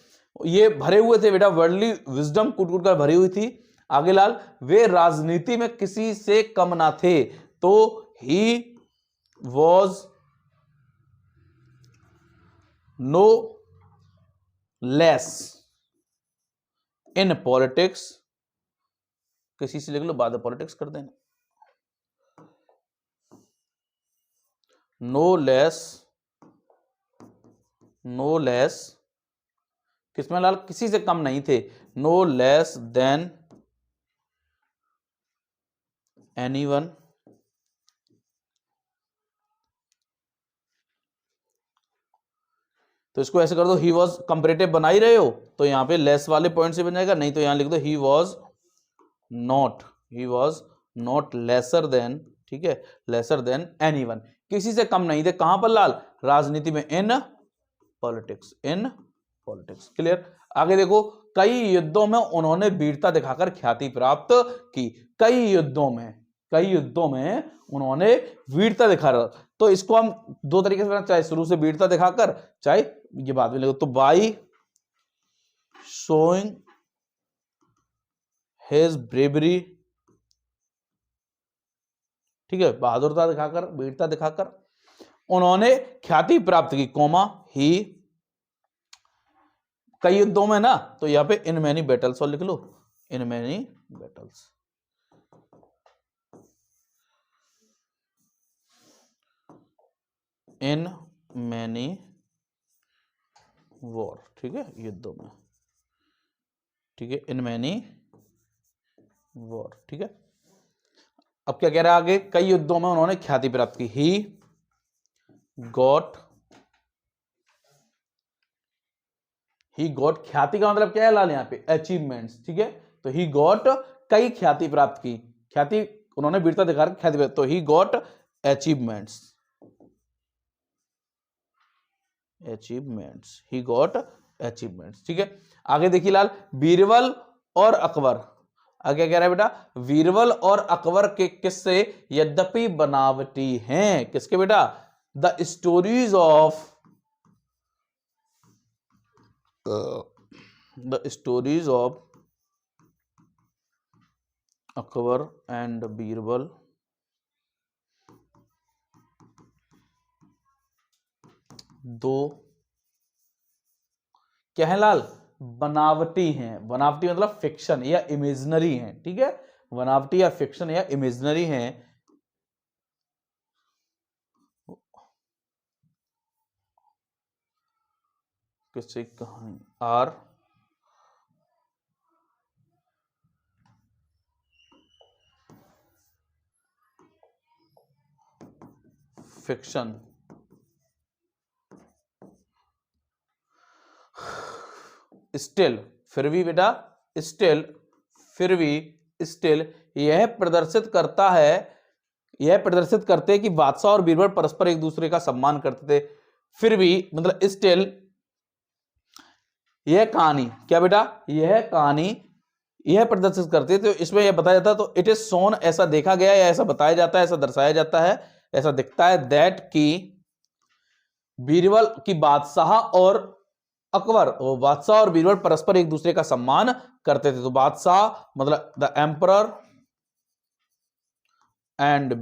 ये भरे हुए थे बेटा, वर्ल्डली विजडम कूट कूट कर भरी हुई थी। आगे लाल, वे राजनीति में किसी से कम ना थे, तो he was no less in politics, किसी से लिख लो, बाद में पॉलिटिक्स कर देना, नो लेस किसमें लाल, किसी से कम नहीं थे, नो लेस देन एनीवन तो इसको ऐसे कर दो, ही वॉज कंपैरेटिव बना ही रहे हो तो यहां पे लेस वाले पॉइंट से बन जाएगा, नहीं तो यहां लिख दो he was not lesser than, ठीक है, लेसर देन एनीवन, किसी से कम नहीं थे, कहां पर लाल, राजनीति में, इन पॉलिटिक्स, क्लियर। आगे देखो, कई युद्धों में उन्होंने वीरता दिखाकर ख्याति प्राप्त की, कई युद्धों में उन्होंने वीरता दिखा, तो इसको हम दो तरीके से करना, चाहे शुरू से वीरता दिखाकर, चाहे ये बाद में लिखो, तो बाई शोइंग हिज ब्रेवरी, ठीक है, बहादुरता दिखाकर, वीरता दिखाकर उन्होंने ख्याति प्राप्त की, कोमा ही, कई युद्धों में ना, तो यहां पे इन मैनी बैटल्स और लिख लो, in many battles, in many war, ठीक है, युद्धों में, ठीक है, इन मैनी वॉर, ठीक है। अब क्या कह रहा है आगे, कई युद्धों में उन्होंने ख्याति प्राप्त की, ही गॉट, ख्याति का मतलब क्या है लाल, यहां पे अचीवमेंट्स, ठीक है, तो ही गॉट, कई ख्याति प्राप्त की, ख्याति उन्होंने वीरता दिखाकर ख्याति प्राप्त, तो he got achievements, he got achievements, ठीक है। आगे देखिए लाल, बीरबल और अकबर, आगे कह रहा है बेटा, बीरबल और अकबर के किस्से यद्यपि बनावटी हैं, किसके बेटा, the stories of Akbar and Birbal दो क्या है लाल, बनावटी हैं, बनावटी मतलब फिक्शन या इमेजिनरी हैं, ठीक है, बनावटी या फिक्शन या इमेजिनरी हैं, किसी कहानी आर फिक्शन, स्टिल, फिर भी बेटा, स्टिल, फिर भी, स्टिल, यह प्रदर्शित करते कि बादशाह और बीरबल परस्पर एक दूसरे का सम्मान करते थे, फिर भी मतलब स्टिल, यह कहानी क्या बेटा, यह कहानी यह प्रदर्शित करते, तो इसमें यह बताया जाता, तो इट इज सोन, ऐसा देखा गया या ऐसा बताया जाता है, ऐसा दर्शाया जाता है, ऐसा दिखता है, दैट की बीरबल की बादशाह और अकबर, बादशाह और बीरबल परस्पर एक दूसरे का सम्मान करते थे, तो बादशाह मतलब द एम्परर एंड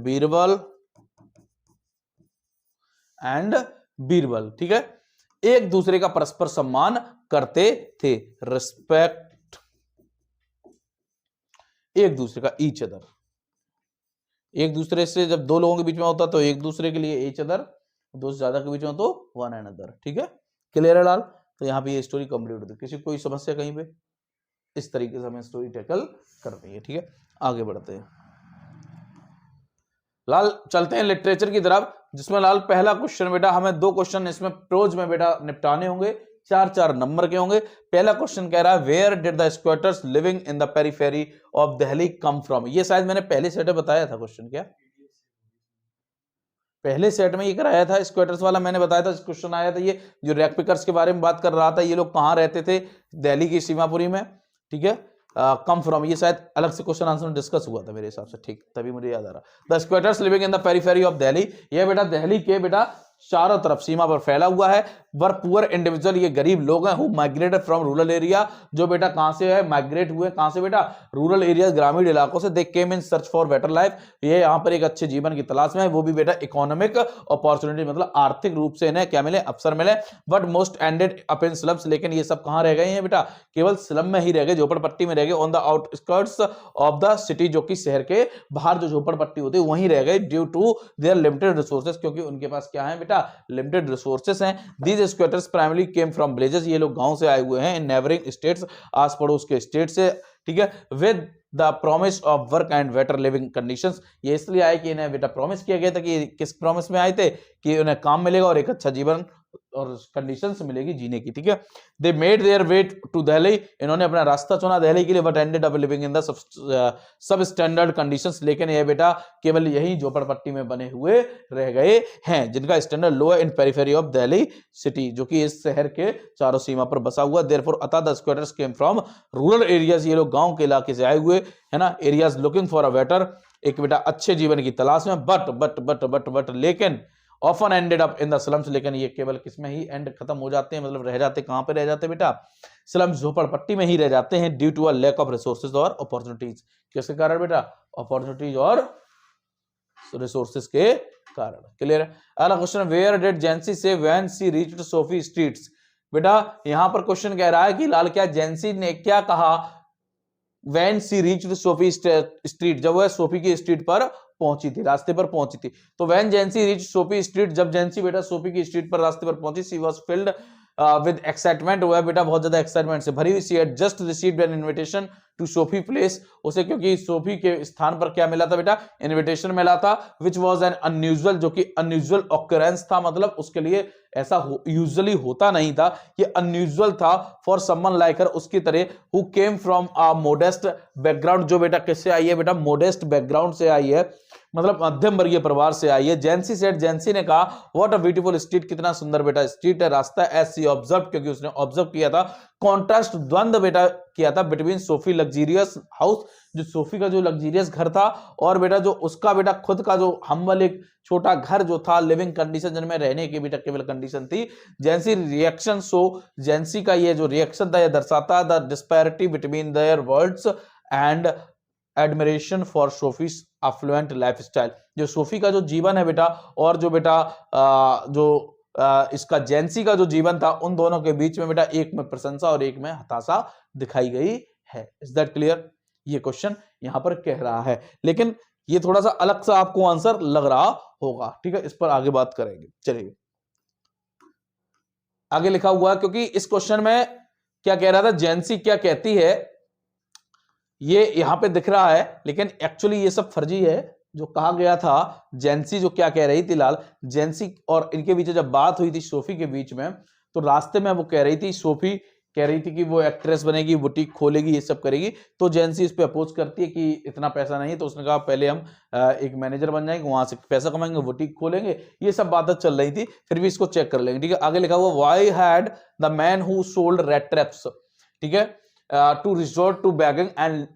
बीरबल, ठीक है, एक दूसरे का परस्पर सम्मान करते थे, रिस्पेक्ट एक दूसरे का, ईच अदर, एक दूसरे से जब दो लोगों के बीच में होता तो एक दूसरे के लिए ईच अदर, दो से ज्यादा के बीच में तो वन एंड अदर, ठीक है, क्लियर है लाल। तो यहाँ पे ये स्टोरी कंप्लीट होती है, किसी कोई समस्या कहीं पे, इस तरीके से हमें स्टोरी टैकल करनी है, ठीक है। आगे बढ़ते हैं लाल, चलते हैं लिटरेचर की तरफ। जिसमें लाल पहला क्वेश्चन बेटा हमें 2 क्वेश्चन इसमें प्रोज में बेटा निपटाने होंगे, 4-4 नंबर के होंगे। पहला क्वेश्चन कह रहा है where did the squatters living in the periphery of Delhi come from. ये शायद मैंने पहले सेट में बताया था क्वेश्चन, क्या पहले सेट में ये कराया था स्क्वाटर्स वाला, मैंने बताया था क्वेश्चन आया था ये जो रैक पिकर्स के बारे में बात कर रहा था, ये लोग कहाँ रहते थे, दिल्ली की सीमापुरी में, ठीक है। कम फ्रॉम ये शायद अलग से क्वेश्चन आंसर डिस्कस हुआ था मेरे हिसाब से, ठीक, तभी मुझे याद आ रहा। The squatters living in the periphery of Delhi, ये बेटा दिल्ली के बेटा चारों तरफ सीमा पर फैला हुआ है। वर पुअर इंडिविजुअल, ये गरीब लोग हैं, who migrated from rural area, जो बेटा कहां से है, माइग्रेट हुए कहां से बेटा, रूरल एरिया, ग्रामीण इलाकों से। They came in search for better life, ये यहाँ पर एक अच्छे जीवन की तलाश में है, वो भी बेटा इकोनॉमिक अपॉर्चुनिटी, मतलब आर्थिक रूप से इन्हें क्या मिले, अवसर मिले। But most ended up in slums, लेकिन ये सब कहां रह गए हैं बेटा, केवल स्लम में ही रह गए, झोपड़पट्टी में रह गए। On the outskirts of the city, जो कि शहर के बाहर जो झोपड़पट्टी होती है वहीं रह गए। Due to their limited resources, क्योंकि उनके पास क्या है बेटा, लिमिटेड रिसोर्सेस हैं। These squatters primary came from villages, ये लोग गांव से आए हुए हैं। इन नेबरिंग स्टेट्स, आस पड़ोस के स्टेट से, ठीक है। With the promise of work and better living conditions, ये इसलिए आए कि इन्हें बेटा प्रॉमिस किया गया था कि किस प्रॉमिस में आए थे कि उन्हें काम मिलेगा और एक अच्छा जीवन और कंडीशंस मिलेगी जीने की, ठीक है। They made their way to Delhi, इन्होंने अपना रास्ता चुना दिल्ली के लिए। But ended up living in the substandard conditions, लेकिन ये बेटा केवल यही झोपड़पट्टी में बने हुए रह गए हैं, जिनका स्टैंडर्ड लो है। इन पेरिफेरी ऑफ दिल्ली सिटी, जो कि इस शहर के चारों सीमा पर बसा हुआ। देयरफॉर अतः the squatters came from rural areas, ये लोग गांव के इलाके से आए हुए है ना। Areas looking for a better, एक बेटा अच्छे जीवन की तलाश में। बट लेकिन often ended up in the slums, लेकिन ये केवल किसमें ही एंड खत्म हो जाते हैं, मतलब रह जाते कहां पे रह जाते हैं बेटा, स्लम्स, झोपड़पट्टी में ही रह जाते हैं। Due to a lack of resources और अपॉर्चुनिटीज, किसके कारण बेटा, अपॉर्चुनिटीज और रिसोर्सेज के कारण। क्लियर है। अगला क्वेश्चन, वेयर डिड जेंसी से when she reached Sophie streets. बेटा यहां पर क्वेश्चन कह रहा है कि लाल क्या जेंसी ने क्या कहा when she reached Sophie street, जब वह सोफी की स्ट्रीट पर पहुंची थी, रास्ते पर पहुंची थी। तो व्हेन जेंसी रीच सोफी स्ट्रीट, जब जेंसी बेटा सोफी की स्ट्रीट पर रास्ते पर पहुंची, she was filled with excitement, वह बेटा बहुत ज्यादा एक्साइटमेंट से भरी हुई। She had just received an invitation to Sophie place, उसे क्योंकि सोफी के स्थान पर क्या मिला था बेटा, इनविटेशन मिला था। विच वाज एन अनयूजुअल, जो कि अनयूजुअल ऑकरेंस था, मतलब उसके लिए ऐसा यूजुअली होता नहीं था, ये अनयूजुअल था फॉर समवन लाइक हर, उसकी तरह, who came from a modest background, जो बेटा किससे आई है बेटा, मोडेस्ट बैकग्राउंड से आई है, मतलब मध्यम वर्गीय परिवार से आई है। जेंसी सेड, जेंसी ने कहा, व्हाट अ ब्यूटीफुल स्ट्रीट, कितना सुंदर बेटा स्ट्रीट है, रास्ता। एज सी ऑब्जर्व, क्योंकि उसने ऑब्जर्व किया था, कॉन्ट्रास्ट, द्वंद्व बेटा किया था, बिटवीन सोफी लग्जीरियस हाउस, जो सोफी का जो लग्जीरियस घर था, और बेटा जो उसका बेटा खुद का जो हम्बल एक छोटा घर जो था, लिविंग कंडीशन जिनमें रहने की बेटा केवल कंडीशन थी। जेंसी रिएक्शन शो, जेंसी का ये जो रिएक्शन था, ये दर्शाता the disparity between their words and admiration for Sophie's affluent lifestyle, जो सोफी का जो जीवन है बेटा और जो बेटा इसका जेंसी का जो जीवन था, उन दोनों के बीच में बेटा एक में प्रशंसा और एक में हताशा दिखाई गई है। Is that clear. ये क्वेश्चन यहां पर कह रहा है, लेकिन ये थोड़ा सा अलग सा आपको आंसर लग रहा होगा, ठीक है, इस पर आगे बात करेंगे। चलिए आगे लिखा हुआ है, क्योंकि इस क्वेश्चन में क्या कह रहा था, जेंसी क्या कहती है ये यहां पे दिख रहा है, लेकिन एक्चुअली ये सब फर्जी है जो कहा गया था। जेंसी जो क्या कह रही थी लाल, जेंसी और इनके बीच जब बात हुई थी सोफी के बीच में, तो रास्ते में वो कह रही थी, सोफी कह रही थी कि वो एक्ट्रेस बनेगी, बुटीक खोलेगी, ये सब करेगी। तो जेंसी इस पे अपोज करती है कि इतना पैसा नहीं है, तो उसने कहा पहले हम एक मैनेजर बन जाएंगे, वहां से पैसा कमाएंगे, बुटीक खोलेंगे। ये सब बातें चल रही थी, फिर भी इसको चेक कर लेंगे, ठीक है। आगे लिखा हुआ, why had the man who sold rat traps, ठीक है, to resort to begging and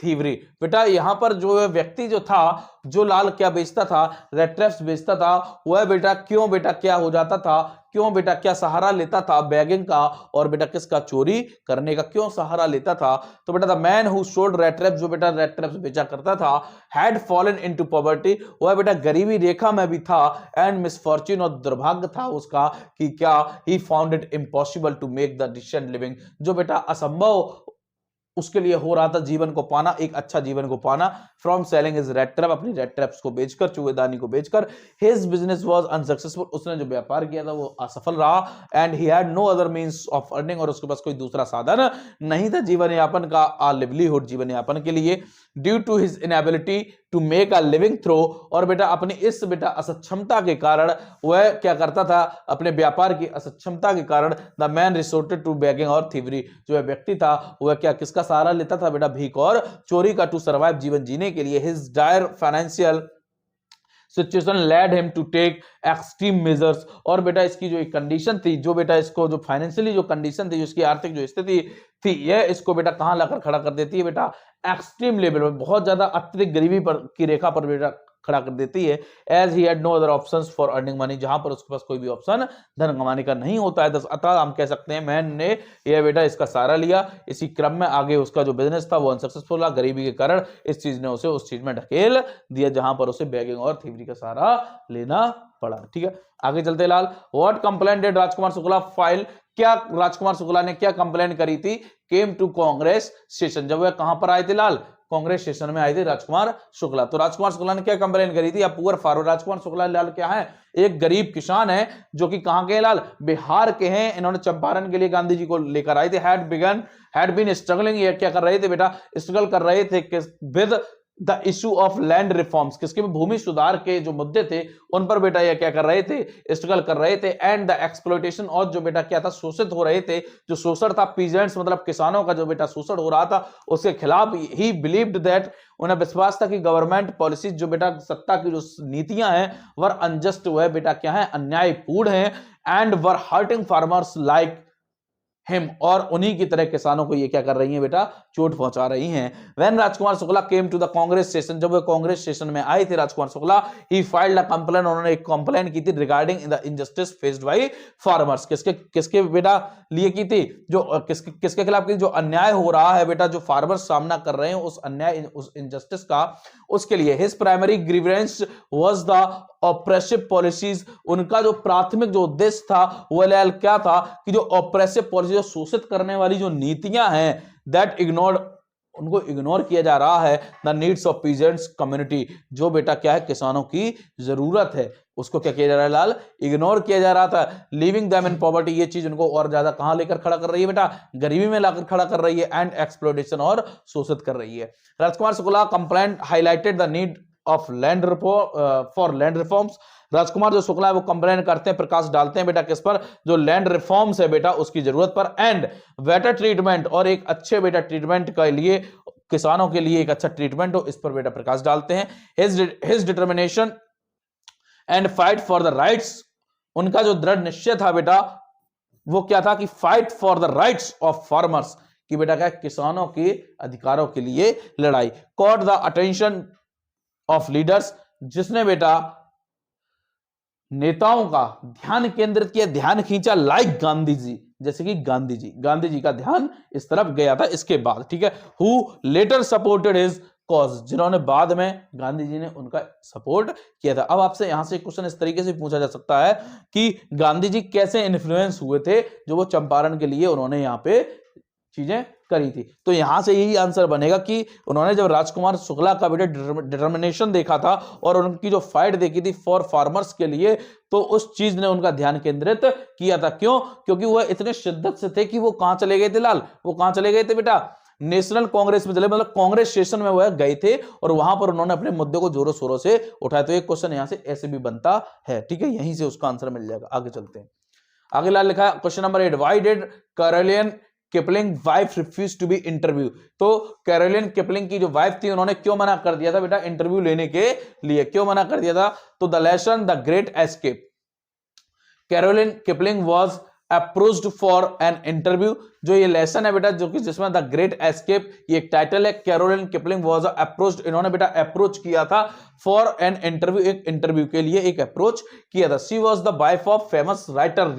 thievery. बेटा यहां पर जो व्यक्ति जो था, जो लाल क्या बेचता था, रेड ट्रैप्स बेचता था, वह बेटा क्यों बेटा क्या हो जाता था, क्यों बेटा क्या सहारा लेता था, बैगिंग का और बेटा किसका, चोरी करने का क्यों सहारा लेता था। तो बेटा the man who sold rat traps, जो बेटा रेड ट्रैप्स बेचा करता था, हैड फॉलन इनटू पॉवर्टी, वह बेटा गरीबी रेखा में भी था, एंड मिसफॉर्च्यून, और दुर्भाग्य था उसका कि क्या, he found it impossible to make the decent living, जो बेटा असंभव उसके लिए हो रहा था जीवन को पाना, एक अच्छा जीवन को पाना, from selling his red trap, अपनी रेड ट्रैप्स को बेचकर, चूहेदानी को बेचकर। हिज बिजनेस वाज अनसक्सेसफुल, उसने जो व्यापार किया था वो असफल रहा। And he had no other means of earning, और उसके पास कोई दूसरा साधन नहीं था जीवन यापन का, लिवलीहुड जीवन यापन के लिए। Due to his inability to make a living through, और बेटा अपनी इस बेटा असक्षमता के कारण वह क्या करता था, अपने व्यापार की असक्षमता के कारण the man resorted to begging और थीवरी, जो वह व्यक्ति था वह क्या किसका सहारा लेता था बेटा, भीख और चोरी का, टू सर्वाइव जीवन जीने के लिए। His dire financial situation led him to take extreme measures, और बेटा इसकी जो एक कंडीशन थी, जो बेटा इसको जो फाइनेंशियली जो कंडीशन थी, जिसकी आर्थिक जो स्थिति थी, यह इसको बेटा कहां लाकर खड़ा कर देती है बेटा, एक्सट्रीम लेवल में, बहुत ज्यादा अत्यधिक गरीबी पर की रेखा पर बेटा खड़ा कर देती है। As he had no other options for earning money, जहां पर उसके पास कोई भी ऑप्शन धन कमाने का नहीं होता है। अतः हम कह सकते हैं मैन ने यह बेटा इसका सहारा लिया, इसी क्रम में आगे उसका जो बिजनेस था वो अनसक्सेसफुल रहा, गरीबी के कारण इस चीज ने उसे उस चीज में ढकेल दिया जहां पर उसे बेगिंग और थीवरी का सहारा लेना पड़ा। ठीक है, आगे चलते लाल। What complaint did Rajkumar Shukla file, क्या राजकुमार शुक्ला ने क्या कंप्लेंट करी थी, केम टू कांग्रेस स्टेशन, जब वह कहां पर आए थे लाल, कांग्रेस स्टेशन में आए थे राजकुमार शुक्ला। तो राजकुमार शुक्ला ने क्या कंप्लेन करी थी, पुअर फार्मर, राजकुमार शुक्ला लाल क्या है, एक गरीब किसान है जो कि कहां के लाल, बिहार के हैं। इन्होंने चंपारण के लिए गांधी जी को लेकर आए थे। हैड बीन स्ट्रगलिंग, ये क्या कर रहे थे बेटा, स्ट्रगल कर रहे थे with the issue of land reforms, किसके भूमि सुधार के जो मुद्दे थे उन पर बेटा ये क्या कर रहे थे, स्ट्रगल कर रहे थे। एंड द एक्सप्लॉयटेशन, और जो बेटा क्या था, शोषित हो रहे थे, जो शोषण था पीजेंट्स मतलब किसानों का जो बेटा शोषण हो रहा था उसके खिलाफ ही बिलीव्ड दैट, उन्हें विश्वास था कि गवर्नमेंट पॉलिसीज जो बेटा सत्ता की जो नीतियां हैं वर अनजस्ट, वह बेटा क्या है, अन्यायपूर्ण है। And were hurting farmers like him, और उन्हीं की तरह किसानों को ये क्या कर रही हैं बेटा, चोट पहुंचा रही हैं। When Rajkumar Shukla came to the Congress station, जब वे कांग्रेस स्टेशन में आए थे Rajkumar Shukla, he filed a complaint, उन्होंने एक कंप्लेंट की थी regarding the injustice faced by farmers, किसके बेटा लिए की थी, जो किसके खिलाफ की, जो अन्याय हो रहा है बेटा, जो फार्मर्स सामना कर रहे हैं उस अन्याय, उस इनजस्टिस का, उसके लिए। His primary grievance was the oppressive policies, उनका जो प्राथमिक जो उद्देश्य था वह क्या था कि जो ऑप्रेसिव पॉलिसी, जो शोषित करने वाली जो नीतियां हैं, दैट इग्नोर्ड, उनको इग्नोर किया जा रहा है the needs of peasants community, जो बेटा क्या है किसानों की जरूरत है उसको क्या किया जा रहा है लाल, इग्नोर किया जा रहा था। लिविंग देम इन पॉवर्टी, ये चीज उनको और ज्यादा कहां लेकर खड़ा कर रही है बेटा, गरीबी में लाकर खड़ा कर रही है। एंड एक्सप्लॉयटेशन, और शोषित कर रही है। Rajkumar Shukla complaint highlighted the need of land for land reforms, Rajkumar जो शुक्ला है वो कंप्लेन करते हैं, प्रकाश डालते हैं बेटा किस पर, जो लैंड रिफॉर्म्स है बेटा उसकी जरूरत पर। एंड बेटर ट्रीटमेंट, और एक अच्छे बेटा ट्रीटमेंट के लिए, किसानों के लिए एक अच्छा ट्रीटमेंट हो, इस पर बेटा प्रकाश डालते हैं। His determination and fight for the rights, उनका जो दृढ़ निश्चय था बेटा वो क्या था कि fight for the rights of farmers, कि बेटा क्या किसानों के अधिकारों के लिए लड़ाई। Caught the attention of leaders, जिसने बेटा नेताओं का ध्यान केंद्रित किया, ध्यान खींचा, लाइक गांधी जी, जैसे कि गांधी जी का ध्यान इस तरफ गया था इसके बाद। ठीक है, who letter supported his cause, जिन्होंने बाद में गांधी जी ने उनका सपोर्ट किया था। अब आपसे यहां से क्वेश्चन इस तरीके से पूछा जा सकता है कि गांधी जी कैसे इन्फ्लुएंस हुए थे, जो वो चंपारण के लिए उन्होंने यहां पे चीजें करी थी। तो यहां से यही आंसर बनेगा कि उन्होंने जब राजकुमार शुक्ला का बेटा डिटर्मिनेशन देखा था और उनकी जो फाइट देखी थी फॉर फार्मर्स के लिए, तो उस चीज ने उनका ध्यान केंद्रित किया था। क्यों? क्योंकि वह इतने शिद्दत से थे कि वो कहां चले गए थे लाल, वो कहां चले गए थे बेटा, नेशनल कांग्रेस में चले, मतलब कांग्रेस स्टेशन में वह गए थे और वहां पर उन्होंने अपने मुद्दे को जोरों शोरों से उठाया। तो एक क्वेश्चन यहां से ऐसे भी बनता है। ठीक है, यहीं से उसका आंसर मिल जाएगा। आगे चलते हैं, आगे लाल लिखा question number 8, why did Caroline Kipling wife refuse to be interview. तो कैरोलिन किपलिंग की जो वाइफ थी उन्होंने क्यों मना कर दिया था बेटा इंटरव्यू लेने के लिए, क्यों मना कर दिया था? तो the lesson the great escape, Caroline Kipling was approached for an interview. जो ये लेसन है बेटा, जो कि जिसमें द ग्रेट एस्केप ये एक टाइटल है, कैरोलिन किपलिंग वाज अप्रोच्ड, इन्होंने बेटा अप्रोच किया था फॉर एन इंटरव्यू, एक इंटरव्यू के लिए एक अप्रोच किया था। She was the wife of famous writer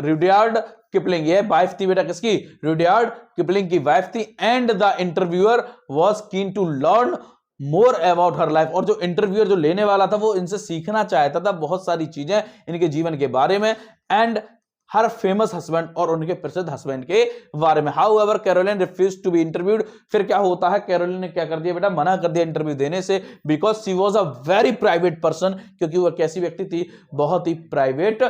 Rudyard Kipling, ये वाइफ थी बेटा किसकी? रुडयार्ड किपलिंग की वाइफ थी। And the interviewer was keen to learn more about her life, और जो इंटरव्यूअर जो लेने वाला था वो इनसे सीखना चाहता था बहुत सारी चीजें इनके जीवन के बारे में, एंड हर फेमस हस्बैंड और उनके प्रसिद्ध हस्बैंड के बारे में। However Caroline refused to be interviewed, फिर क्या होता है, कैरोलिन ने क्या कर दिया बेटा, मना कर दिया इंटरव्यू देने से, because she was a very private person, क्योंकि वह कैसी व्यक्ति थी, बहुत ही प्राइवेट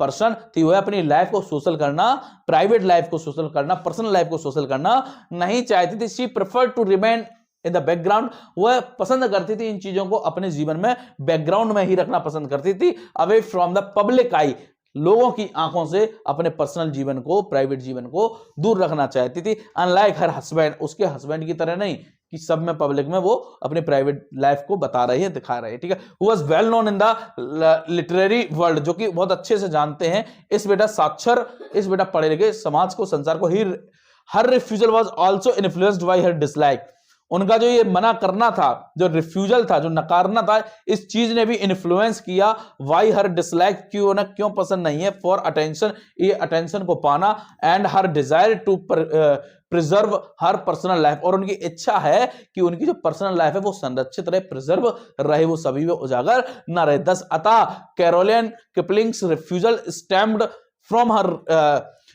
पर्सन थी। वह अपनी लाइफ को सोशल करना, प्राइवेट लाइफ को सोशल करना, पर्सनल लाइफ को सोशल करना नहीं चाहती थी। She preferred to remain in the background, वह पसंद करती थी इन चीजों को अपने जीवन में बैकग्राउंड में ही रखना पसंद करती थी, अवे फ्रॉम द पब्लिक आई, लोगों की आंखों से अपने पर्सनल जीवन को, प्राइवेट जीवन को दूर रखना चाहती थी। अनलाइक हर हस्बैंड, उसके हस्बैंड की तरह नहीं कि सब में पब्लिक में वो अपने प्राइवेट लाइफ को बता रही है, दिखा रही है, ठीक है। Who was well known in the literary world, जो कि बहुत अच्छे से जानते हैं इस बेटा साक्षर, इस बेटा पढ़े लिखे समाज को, संसार को। ही her refusal was also influenced by her dislike, उनका जो ये मना करना था, जो रिफ्यूजल था, जो नकारना था, इस चीज ने भी इन्फ्लुएंस किया वाई हर डिसलाइक, क्यों ना क्यों पसंद नहीं है, फॉर अटेंशन, ये अटेंशन को पाना, and her desire to preserve her personal life, और उनकी इच्छा है कि उनकी जो पर्सनल लाइफ है वो संरक्षित रहे, प्रिजर्व रहे, वो सभी में उजागर ना रहे। दस अतः Caroline Kipling's refusal stemmed from her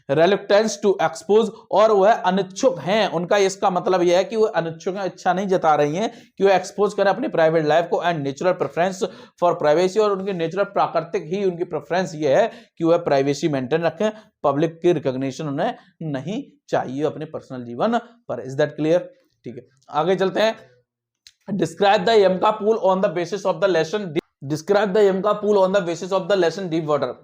reluctance to expose, और वह अनिच्छुक हैं, उनका इसका मतलब यह है कि वह अनिच्छुक हैं, इच्छा नहीं जता रही हैं कि वह एक्सपोज करें अपनी प्राइवेट लाइफ को, and natural preference for privacy, और उनकी नेचुरल प्राकृतिक ही उनकी प्रेफरेंस यह है कि वह प्राइवेसी मेंटेन रखें, पब्लिक की रिकॉग्निशन उन्हें नहीं चाहिए अपने पर्सनल जीवन पर। Is that clear? ठीक है, आगे चलते हैं। Describe the YMCA pool on the basis of the lesson, describe the YMCA pool on the basis of the lesson deep water.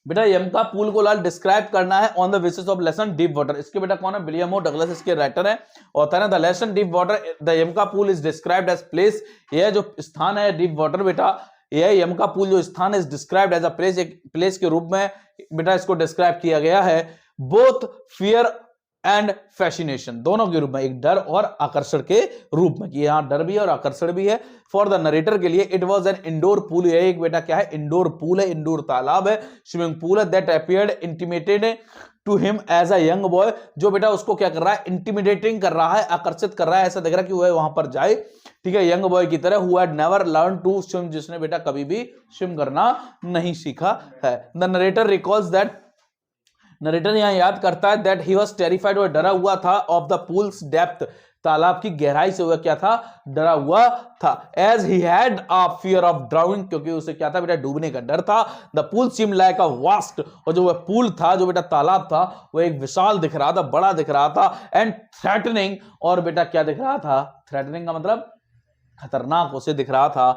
बेटा यमका पूल को लाल डिस्क्राइब करना है on the basis of lesson deep water. इसके बेटा कौन है? William O Douglas इसके राइटर है, ऑथर है। The lesson deep water, the YMCA pool is described as place, यह जो स्थान है डीप वाटर बेटा, यह यमका पूल जो स्थान है, is described as a place, एक प्लेस के रूप में बेटा इसको डिस्क्राइब किया गया है। बोथ फियर एंड फैसिनेशन, दोनों के रूप में, एक डर और आकर्षण के रूप में, कि यहां डर भी है और आकर्षण भी है। फॉर द नरेटर के लिए it was an indoor pool, यह एक बेटा क्या है? इंडोर पूल है, इंडोर तालाब है, स्विमिंग पूल है। That appeared intimidated to him as a young boy, जो बेटा उसको क्या कर रहा है? इंटिमिडेटिंग कर रहा है, आकर्षित कर रहा है, ऐसा दिख रहा है कि वह वहां पर जाए, ठीक है, यंग बॉय की तरह। Who had never learn to swim, जिसने बेटा कभी भी स्विम करना नहीं सीखा है। The narrator recalls that, narrator यहां याद करता है दैट ही वाज टेरिफाइड, वह डरा हुआ था, ऑफ द पूल्स डेप्थ, तालाब की गहराई से वह क्या था? डरा हुआ था। As he had a fear of drowning, क्योंकि उसे क्या था बेटा? डूबने का डर था। The pool seem like a vast, और जो वह पूल था, जो बेटा तालाब था, वह एक विशाल दिख रहा था, बड़ा दिख रहा था। एंड थ्रेटनिंग, और बेटा क्या दिख रहा था? थ्रेटनिंग का मतलब खतरनाक उसे दिख रहा था।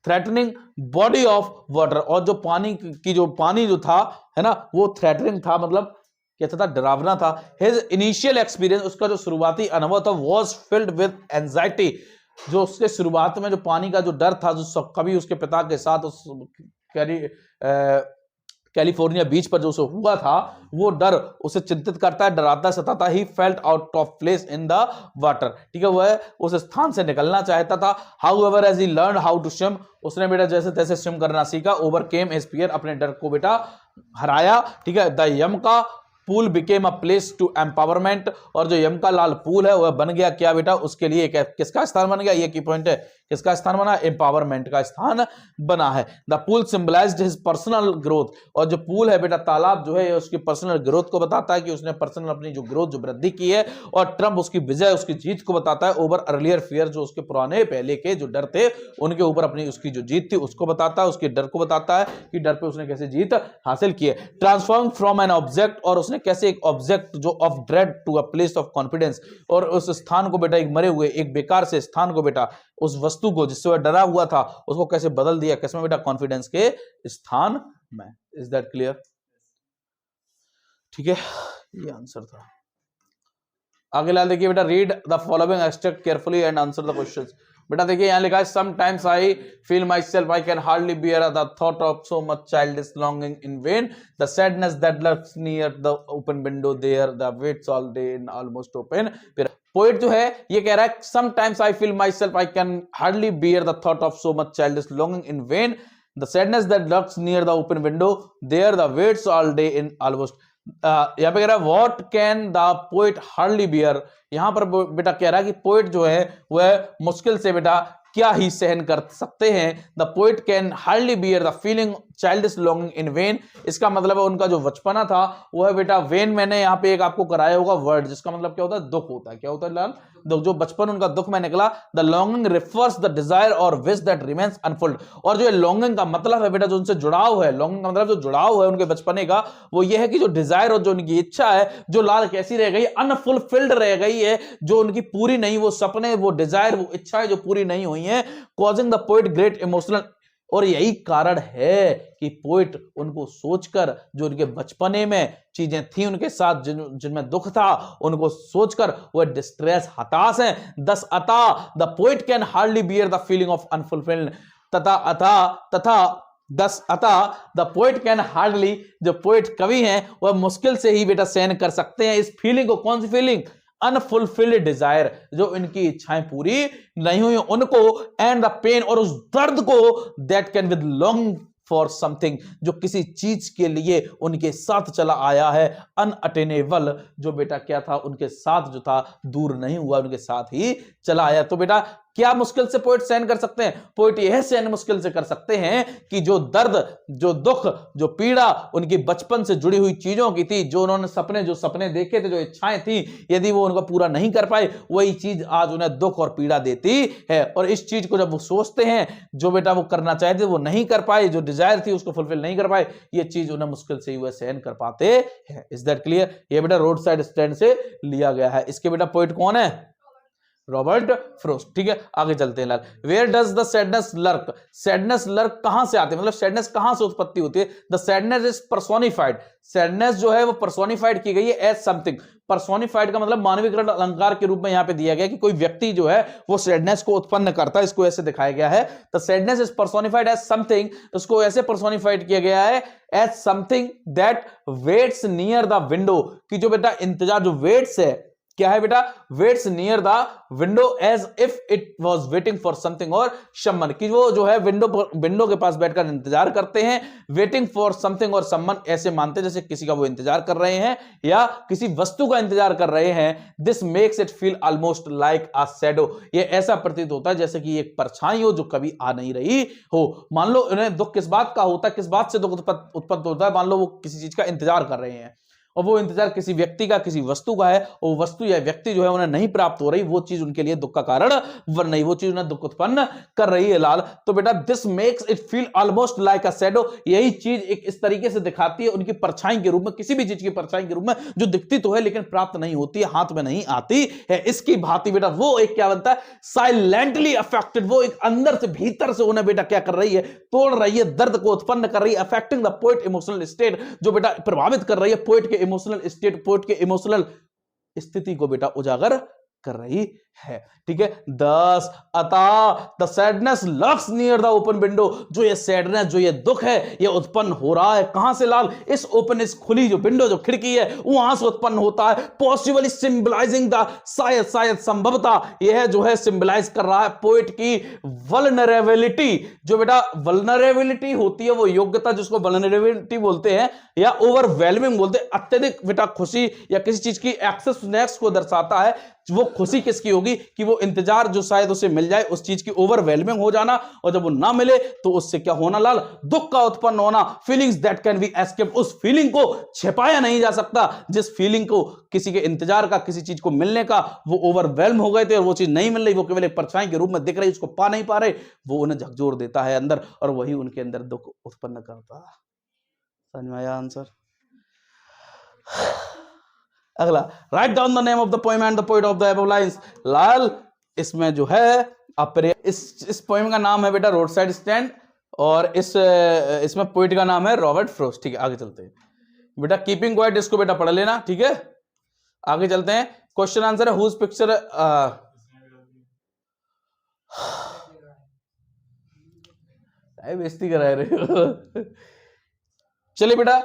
थ्रेटनिंग बॉडी ऑफ वाटर, और जो पानी की जो पानी जो था है ना, वो थ्रेटनिंग था, मतलब कैसा था? डरावना था। हिज इनिशियल एक्सपीरियंस, उसका जो शुरुआती अनुभव था, वाज फिल्ड विद एंजाइटी, जो उसके शुरुआत में जो पानी का जो डर था, जो कभी उसके पिता के साथ उस कैलिफोर्निया बीच पर जो उसे हुआ था, वो डर उसे चिंतित करता है, डराता सताता। He felt out of place in the water, ठीक है, वह उस स्थान से निकलना चाहता था। However as he learn how to swim, उसने बेटा जैसे तैसे स्विम करना सीखा। ओवरकेम हिज फियर, अपने डर को बेटा हराया, ठीक है। The YMCA pool became a place to empowerment, और जो यमका लाल पूल है वह बन गया क्या बेटा? उसके लिए किसका स्थान बन गया? ये की पॉइंट है, किसका स्थान बना? एम्पावरमेंट का स्थान बना है। The pool symbolized his personal growth, और जो पूल है बेटा तालाब जो है, ये उसकी पर्सनल ग्रोथ को बताता है कि उसने पर्सनल अपनी जो ग्रोथ, जो वृद्धि की है। और ट्रम्प उसकी विजय, उसकी जीत को बताता है ओवर अर्लियर फियर, जो उसके पुराने पहले के जो डर थे उनके ऊपर अपनी उसकी जो जीत थी उसको बताता है, उसके डर को बताता है कि डर पे उसने कैसे जीत हासिल की है। ट्रांसफॉर्म फ्रॉम एन ऑब्जेक्ट, और उसने कैसे एक ऑब्जेक्ट जो of dread to a place of confidence, और उस स्थान को बेटा, एक मरे हुए, एक बेकार से स्थान को बेटा, उस वस्तु को जिससे वह डरा हुआ था, उसको कैसे बदल दिया? किसमें बेटा? कॉन्फिडेंस के स्थान में। Is that clear? ठीक है, ये आंसर था। आगे ला देखिए बेटा, read the following extract carefully and answer the questions. बेटा देखिए यहां लिखा है, sometimes I feel myself I can hardly bear the thought of so much childish longing in vain, the sadness that lurks near the open window there the waits all day in almost open. Poet जो है ये कह रहा है, sometimes I feel myself I can hardly bear the thought of so much childish longing in vain, the sadness that lurks near the open window there the waits all day in almost. यहाँ पे कह रहा है what can the poet hardly bear, यहाँ पर बेटा कह रहा है कि पोएट जो है वह मुश्किल से बेटा क्या ही सहन कर सकते हैं। The poet can hardly bear the feeling childish longing in when, इसका मतलब है उनका जो बचपना था वह बेटा वेन, मैंने यहाँ पे एक आपको कराया होगा वर्ड, जिसका मतलब क्या होता है? दुख होता है। क्या होता है लाल? जो बचपन उनका दुख में निकला। The longing refers the desire और विश दैट रिमेन्स अनफुल्ड। और जो लॉन्गिंग का मतलब है बेटा, जो उनसे जुड़ाव है, लॉन्गिंग का मतलब जो जुड़ाव है उनके बचपने का, वो ये है कि जो डिजायर और जो उनकी इच्छा है जो लाल कैसी रह गई, अनफुलफिल्ड रह गई है, जो उनकी पूरी नहीं, वो सपने, वो डिजायर, वो इच्छाएं जो पूरी नहीं हुई हैं, causing the poet great emotional. और यही कारण है कि पोइट उनको सोचकर, जो उनके बचपने में चीजें थी उनके साथ, जिनमें दुख था, उनको सोचकर वह डिस्ट्रेस, हताश हैं। दस अता the poet can hardly bear the feeling of unfulfilled. दस अता द पोइट कैन हार्डली, जो पोइट कवि हैं वह मुश्किल से ही बेटा सहन कर सकते हैं इस फीलिंग को। कौन सी फीलिंग? अनफुलफिल्ड डिजायर, जो इनकी इच्छाएं पूरी नहीं हुई उनको, एंड द पेन, और उस दर्द को, that can with long for something, जो किसी चीज के लिए उनके साथ चला आया है, अनअटेनेबल, जो बेटा क्या था उनके साथ, जो था दूर नहीं हुआ, उनके साथ ही चला आया। तो बेटा क्या मुश्किल से पोइट सहन कर सकते हैं? पोइट यह सहन मुश्किल से कर सकते हैं कि जो दर्द, जो दुख, जो पीड़ा उनकी बचपन से जुड़ी हुई चीजों की थी, जो उन्होंने सपने, जो सपने देखे थे, जो इच्छाएं थी, यदि वो उनको पूरा नहीं कर पाए, वही चीज आज उन्हें दुख और पीड़ा देती है। और इस चीज को जब वो सोचते हैं, जो बेटा वो करना चाहते वो नहीं कर पाए, जो डिजायर थी उसको फुलफिल नहीं कर पाए, ये चीज उन्हें मुश्किल से ही वह सहन कर पाते हैं। Is that clear? ये बेटा रोड साइड स्टैंड से लिया गया है। इसके बेटा पोइट कौन है? Robert Frost. ठीक है, आगे चलते हैं लाल। Where does the sadness lurk? Sadness lurk कहां से आती है, मतलब सैडनेस कहां से उत्पत्ति होती है? The sadness is personified. Sadness जो है वो पर्सोनिफाइड की गई है एज समथिंग। पर्सोनिफाइड का मतलब मानवीकरण अलंकार के रूप में यहां पे दिया गया कि कोई व्यक्ति जो है वो सैडनेस को उत्पन्न करता है, इसको ऐसे दिखाया गया है। The sadness is personified as something, उसको ऐसे पर्सोनिफाइड किया गया है as something that waits near the window, कि जो बेटा इंतजार, जो वेट्स है, क्या है बेटा? Waits near the window as if it was waiting for something और समवन, कि वो जो है विंडो के पास बैठकर इंतजार करते हैं। वेटिंग फॉर समथिंग और समवन ऐसे मानते हैं जैसे किसी का वो इंतजार कर रहे हैं या किसी वस्तु का इंतजार कर रहे हैं। This makes it feel almost like a shadow, ये ऐसा प्रतीत होता है जैसे कि एक परछाई हो जो कभी आ नहीं रही हो। मान लो उन्हें दुख किस बात का होता है, किस बात से दुख उत्पन्न होता है? मान लो वो किसी चीज का इंतजार कर रहे हैं और वो इंतजार किसी व्यक्ति का, किसी वस्तु का है, और वस्तु या व्यक्ति जो है उन्हें नहीं प्राप्त हो रही, वो चीज उनके लिए दुख का कारण बन रही, वो चीज उन्हें दुख उत्पन्न कर रही है लाल। तो बेटा this makes it feel almost like a shadow, यही चीज एक इस तरीके से दिखाती है उनकी परछाई के रूप में, किसी भी चीज की परछाई के रूप में जो दिखती तो है लेकिन प्राप्त नहीं होती है, हाथ में नहीं आती है। इसकी भांति बेटा वो एक क्या बनता है? साइलेंटली अफेक्टेड, वो एक अंदर से, भीतर से उन्हें बेटा क्या कर रही है? तोड़ रही है, दर्द को उत्पन्न कर रही है। Affecting the poet emotional state, जो बेटा प्रभावित कर रही है पोएट के इमोशनल स्टेट, पोएट के इमोशनल स्थिति को बेटा उजागर कर रही है। ठीक है, 10 अता the sadness lurks near the open window, जो ये सैडनेस, जो ये दुख है, ये उत्पन्न हो रहा है कहां से लाल? इस ओपन, इस खुली जो विंडो, जो खिड़की है, वहां से उत्पन्न होता है। पॉसिबली सिंबलाइजिंग द, शायद संभवतः यह जो है सिंबलाइज कर रहा है पोएट की वल्नरेबिलिटी। जो बेटा वल्नरेबिलिटी होती है वो योग्यता, जिसको वल्नरेबिलिटी बोलते हैं या ओवरवेलमिंग बोलते हैं, अत्यधिक बेटा खुशी या किसी चीज की एक्सेसनेस को दर्शाता है। वो खुशी किसकी होगी कि वो इंतजार जो शायद उसे मिल जाए, उस चीज की ओवरवेलमिंग हो जाना, और जब वो ना मिले तो उससे क्या होना लाल? दुख का उत्पन्न होना। Feelings that can be escaped, उस फीलिंग को छिपाया नहीं जा सकता, जिस फीलिंग को किसी के इंतजार का, किसी चीज को मिलने का, वो ओवरवेलम हो गए थे और वो चीज नहीं मिल रही, वो केवल एक परछाई के रूप में दिख रही, उसको पा नहीं पा रहे, वो उन्हें झकझोर देता है अंदर, और वही उनके अंदर दुख उत्पन्न करता है। समझ में आया आंसर? अगला, write down the name of the poem and the poet of the above lines. लाल इसमें जो है इस पोएम का नाम है बेटा रोड साइड स्टैंड, और इसमें पोएट का नाम है रॉबर्ट फ्रोस्ट। ठीक है, आगे चलते हैं बेटा। कीपिंग क्वाइट, इसको बेटा पढ़ लेना। ठीक है, आगे चलते हैं। क्वेश्चन आंसर है हुज पिक्चर, बेइज्जती करा रहे हो। चलिए बेटा,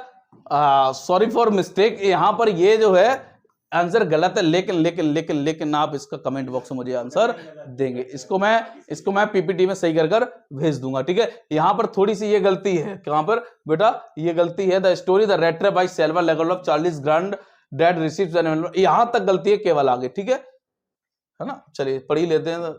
सॉरी फॉर मिस्टेक, यहां पर ये जो है आंसर गलत है, लेकिन लेकिन लेकिन लेकिन आप इसका कमेंट बॉक्स में मुझे आंसर देंगे। इसको मैं पीपीटी में सही कर भेज दूंगा। ठीक है, यहां पर थोड़ी सी ये गलती है। कहां पर बेटा ये गलती है? The story the red trap by Selma Lagerlof, Charles grandad receives an, यहां तक गलती है, केवल आगे। ठीक है ना? चलिए पढ़ ही लेते हैं।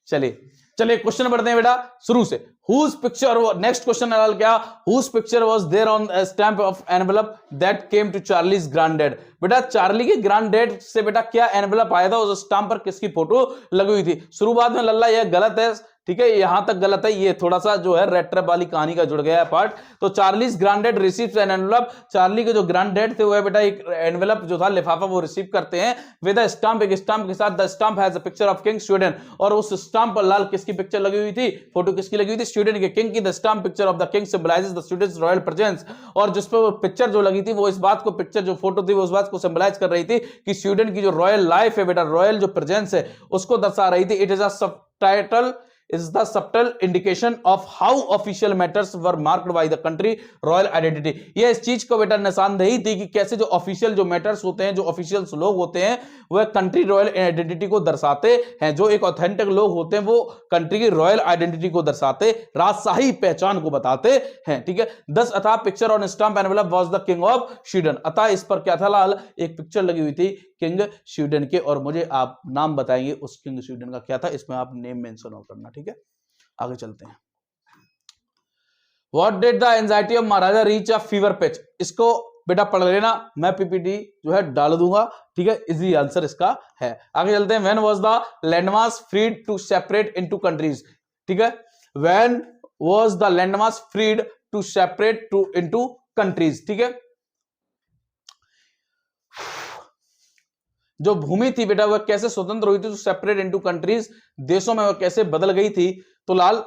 चलिए चलिए क्वेश्चन पढ़ते हैं बेटा शुरू से। Whose picture, नेक्स्ट क्वेश्चन क्या, whose picture was there on a stamp of envelope that came to Charlie's granddad? बेटा चार्ली के ग्रैंडडैड से बेटा क्या एनवेलप आया था, उस स्टाम्प पर किसकी फोटो लगी हुई थी? शुरुआत में लल्ला यह गलत है, ठीक है, यहां तक गलत है, ये थोड़ा सा जो है रेड ट्रैप वाली कहानी का जुड़ गया है पार्ट। तो Charlie's grandad receives an envelope, Charlie के जो ग्रैंडडैड थे वो बेटा एक एनवेलप जो था लिफाफा वो रिसीव करते हैं विद अ स्टाम्प, एक स्टाम्प के साथ। The stamp has a picture of king Sweden, और उस स्टाम्प पर लाल किसकी पिक्चर लगी हुई थी, फोटो किसकी लगी हुई थी, स्वीडन के किंग की। The stamp picture of the king symbolizes the Swedish royal presence, और जिस पर वो पिक्चर जो लगी थी वो इस बात को, पिक्चर जो फोटो थी वो उस बात को सिंबलाइज कर रही थी कि स्वीडन की जो रॉयल लाइफ है बेटा, रॉयल जो प्रेजेंस है उसको दर्शा रही थी। It is a subtitle is the subtle indication of how official matters were marked by the country royal identity। ये इस चीज को बेटा निशानदेही थी कि कैसे जो ऑफिशियल जो मैटर्स होते हैं, जो ऑफिशियल्स लोग होते हैं वह कंट्री रॉयल आइडेंटिटी को दर्शाते हैं। जो एक ऑथेंटिक लोग होते हैं वो कंट्री की रॉयल आइडेंटिटी को दर्शाते, राजशाही पहचान को बताते हैं, ठीक है। 10 अतः picture on stamp envelope was the king of Sweden, अतः इस पर क्या था लाल, एक पिक्चर लगी हुई थी किंग स्वीडन के, और मुझे आप नाम बताएंगे उस किंग स्वीडन का क्या था, इसमें आप नेम मेंशन और करना, ठीक है। आगे चलते हैं। What did the anxiety of Maharaja reach a fever pitch? इसको बेटा पढ़ लेना, मैं पीपीटी जो है डाल दूंगा, ठीक है, इजी आंसर इसका है। आगे चलते हैं। When was the landmass freed to separate into countries? ठीक है, when was the landmass freed to separate into countries? ठीक है, जो भूमि थी बेटा वह कैसे स्वतंत्र हुई थी, तो सेपरेट इनटू कंट्रीज, देशों में वह कैसे बदल गई थी, तो लाल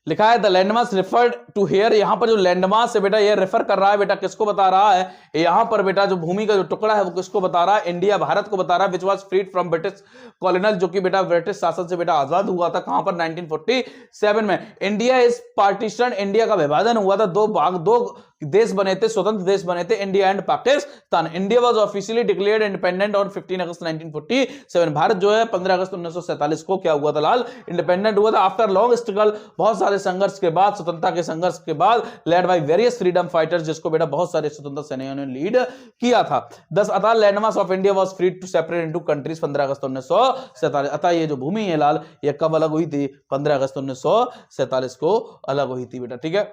लिखा है the landmass referred to here. यहां पर जो लैंडमास है बेटा ये रेफर कर रहा है बेटा, किसको बता रहा है, यहां पर बेटा जो भूमि का जो टुकड़ा है वो किसको बता रहा है, इंडिया, भारत को बता रहा है, which was freed from British colonial, जो कि बेटा ब्रिटिश शासन से बेटा आजाद हुआ था, कहां पर 1947 में। इंडिया इज पार्टीशन, इंडिया का विभाजन हुआ था, दो भाग, दो देश बने थे, स्वतंत्र देश बने थे, India and Pakistan. India was officially declared independent on 15 August 1947। Bharat जो है 15 अगस्त 1947 को क्या हुआ था लाल, इंडिपेंडेंट हुआ था। आफ्टर लॉन्ग स्ट्रगल, बहुत सारे संघर्ष के बाद, स्वतंत्रता के संघर्ष के बाद, led by various freedom fighters, जिसको बेटा बहुत सारे स्वतंत्रता सेनानियों ने लीड किया था। 10 अतः landmass of India was freed to separate into countries 15 August 1947। अतः ये जो भूमि है लाल ये कब अलग हुई थी, 15 अगस्त 1947 को अलग हुई थी बेटा, ठीक है।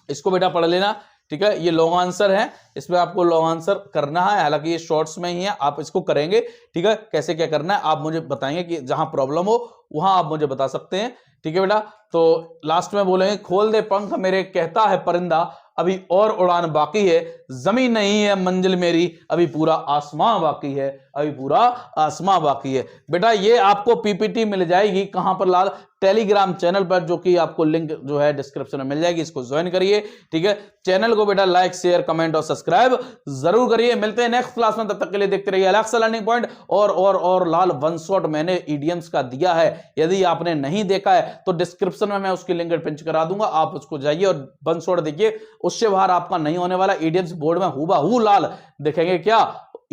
इसको बेटा पढ़ लेना, ठीक है। ये लॉन्ग आंसर है, इसमें आपको लॉन्ग आंसर करना है, हालांकि ये शॉर्ट्स में ही है, आप इसको करेंगे, ठीक है। कैसे क्या करना है आप मुझे बताएंगे, कि जहां प्रॉब्लम हो वहां आप मुझे बता सकते हैं, ठीक है बेटा। तो लास्ट में बोलेंगे खोल दे पंख मेरे कहता है परिंदा, अभी और उड़ान बाकी है, जमीन नहीं है मंजिल मेरी, अभी पूरा आसमां बाकी है, अभी पूरा आसमां बाकी है। बेटा ये आपको पीपीटी मिल जाएगी कहां पर लाल, टेलीग्राम चैनल पर, जो कि आपको लिंक जो है डिस्क्रिप्शन में मिल जाएगी, इसको ज्वाइन करिए, ठीक है। चैनल को बेटा लाइक शेयर कमेंट और सब्सक्राइब जरूर करिए। मिलते हैं नेक्स्ट क्लास में, तब तक के लिए देखते रहिए अलेक्सा लर्निंग पॉइंट। और लाल वन शॉट मैंने ईडियम्स का दिया है, यदि आपने नहीं देखा है तो डिस्क्रिप्शन में मैं उसकी लिंक पिंच करा दूंगा, आप उसको जाइए और वन शॉट देखिए, उससे बाहर आपका नहीं होने वाला। ईडियम्स बोर्ड में हूबहू लाल देखेंगे क्या,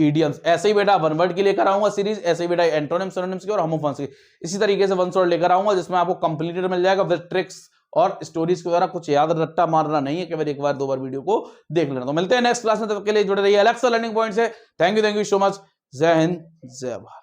ईडियम्स ऐसे ही बेटा वन वर्ड की लेकर आऊंगा सीरीज, ऐसे ही बेटा एंटोनिम्स सिनोनिम्स की और होमोफोन्स की, इसी तरीके से वन शॉट लेकर आऊंगा, जिसमें आपको कंप्लीटेड मिल जाएगा विद ट्रिक्स और स्टोरीज के द्वारा। कुछ याद रट्टा मारना नहीं है, केवल एक बार दो बार वीडियो को देख लेना। तो मिलते हैं नेक्स्ट क्लास में, तब तक के लिए जुड़े रहिए अलेक्सा लर्निंग पॉइंट से। Thank you so much. जय हिंद, जय भारत।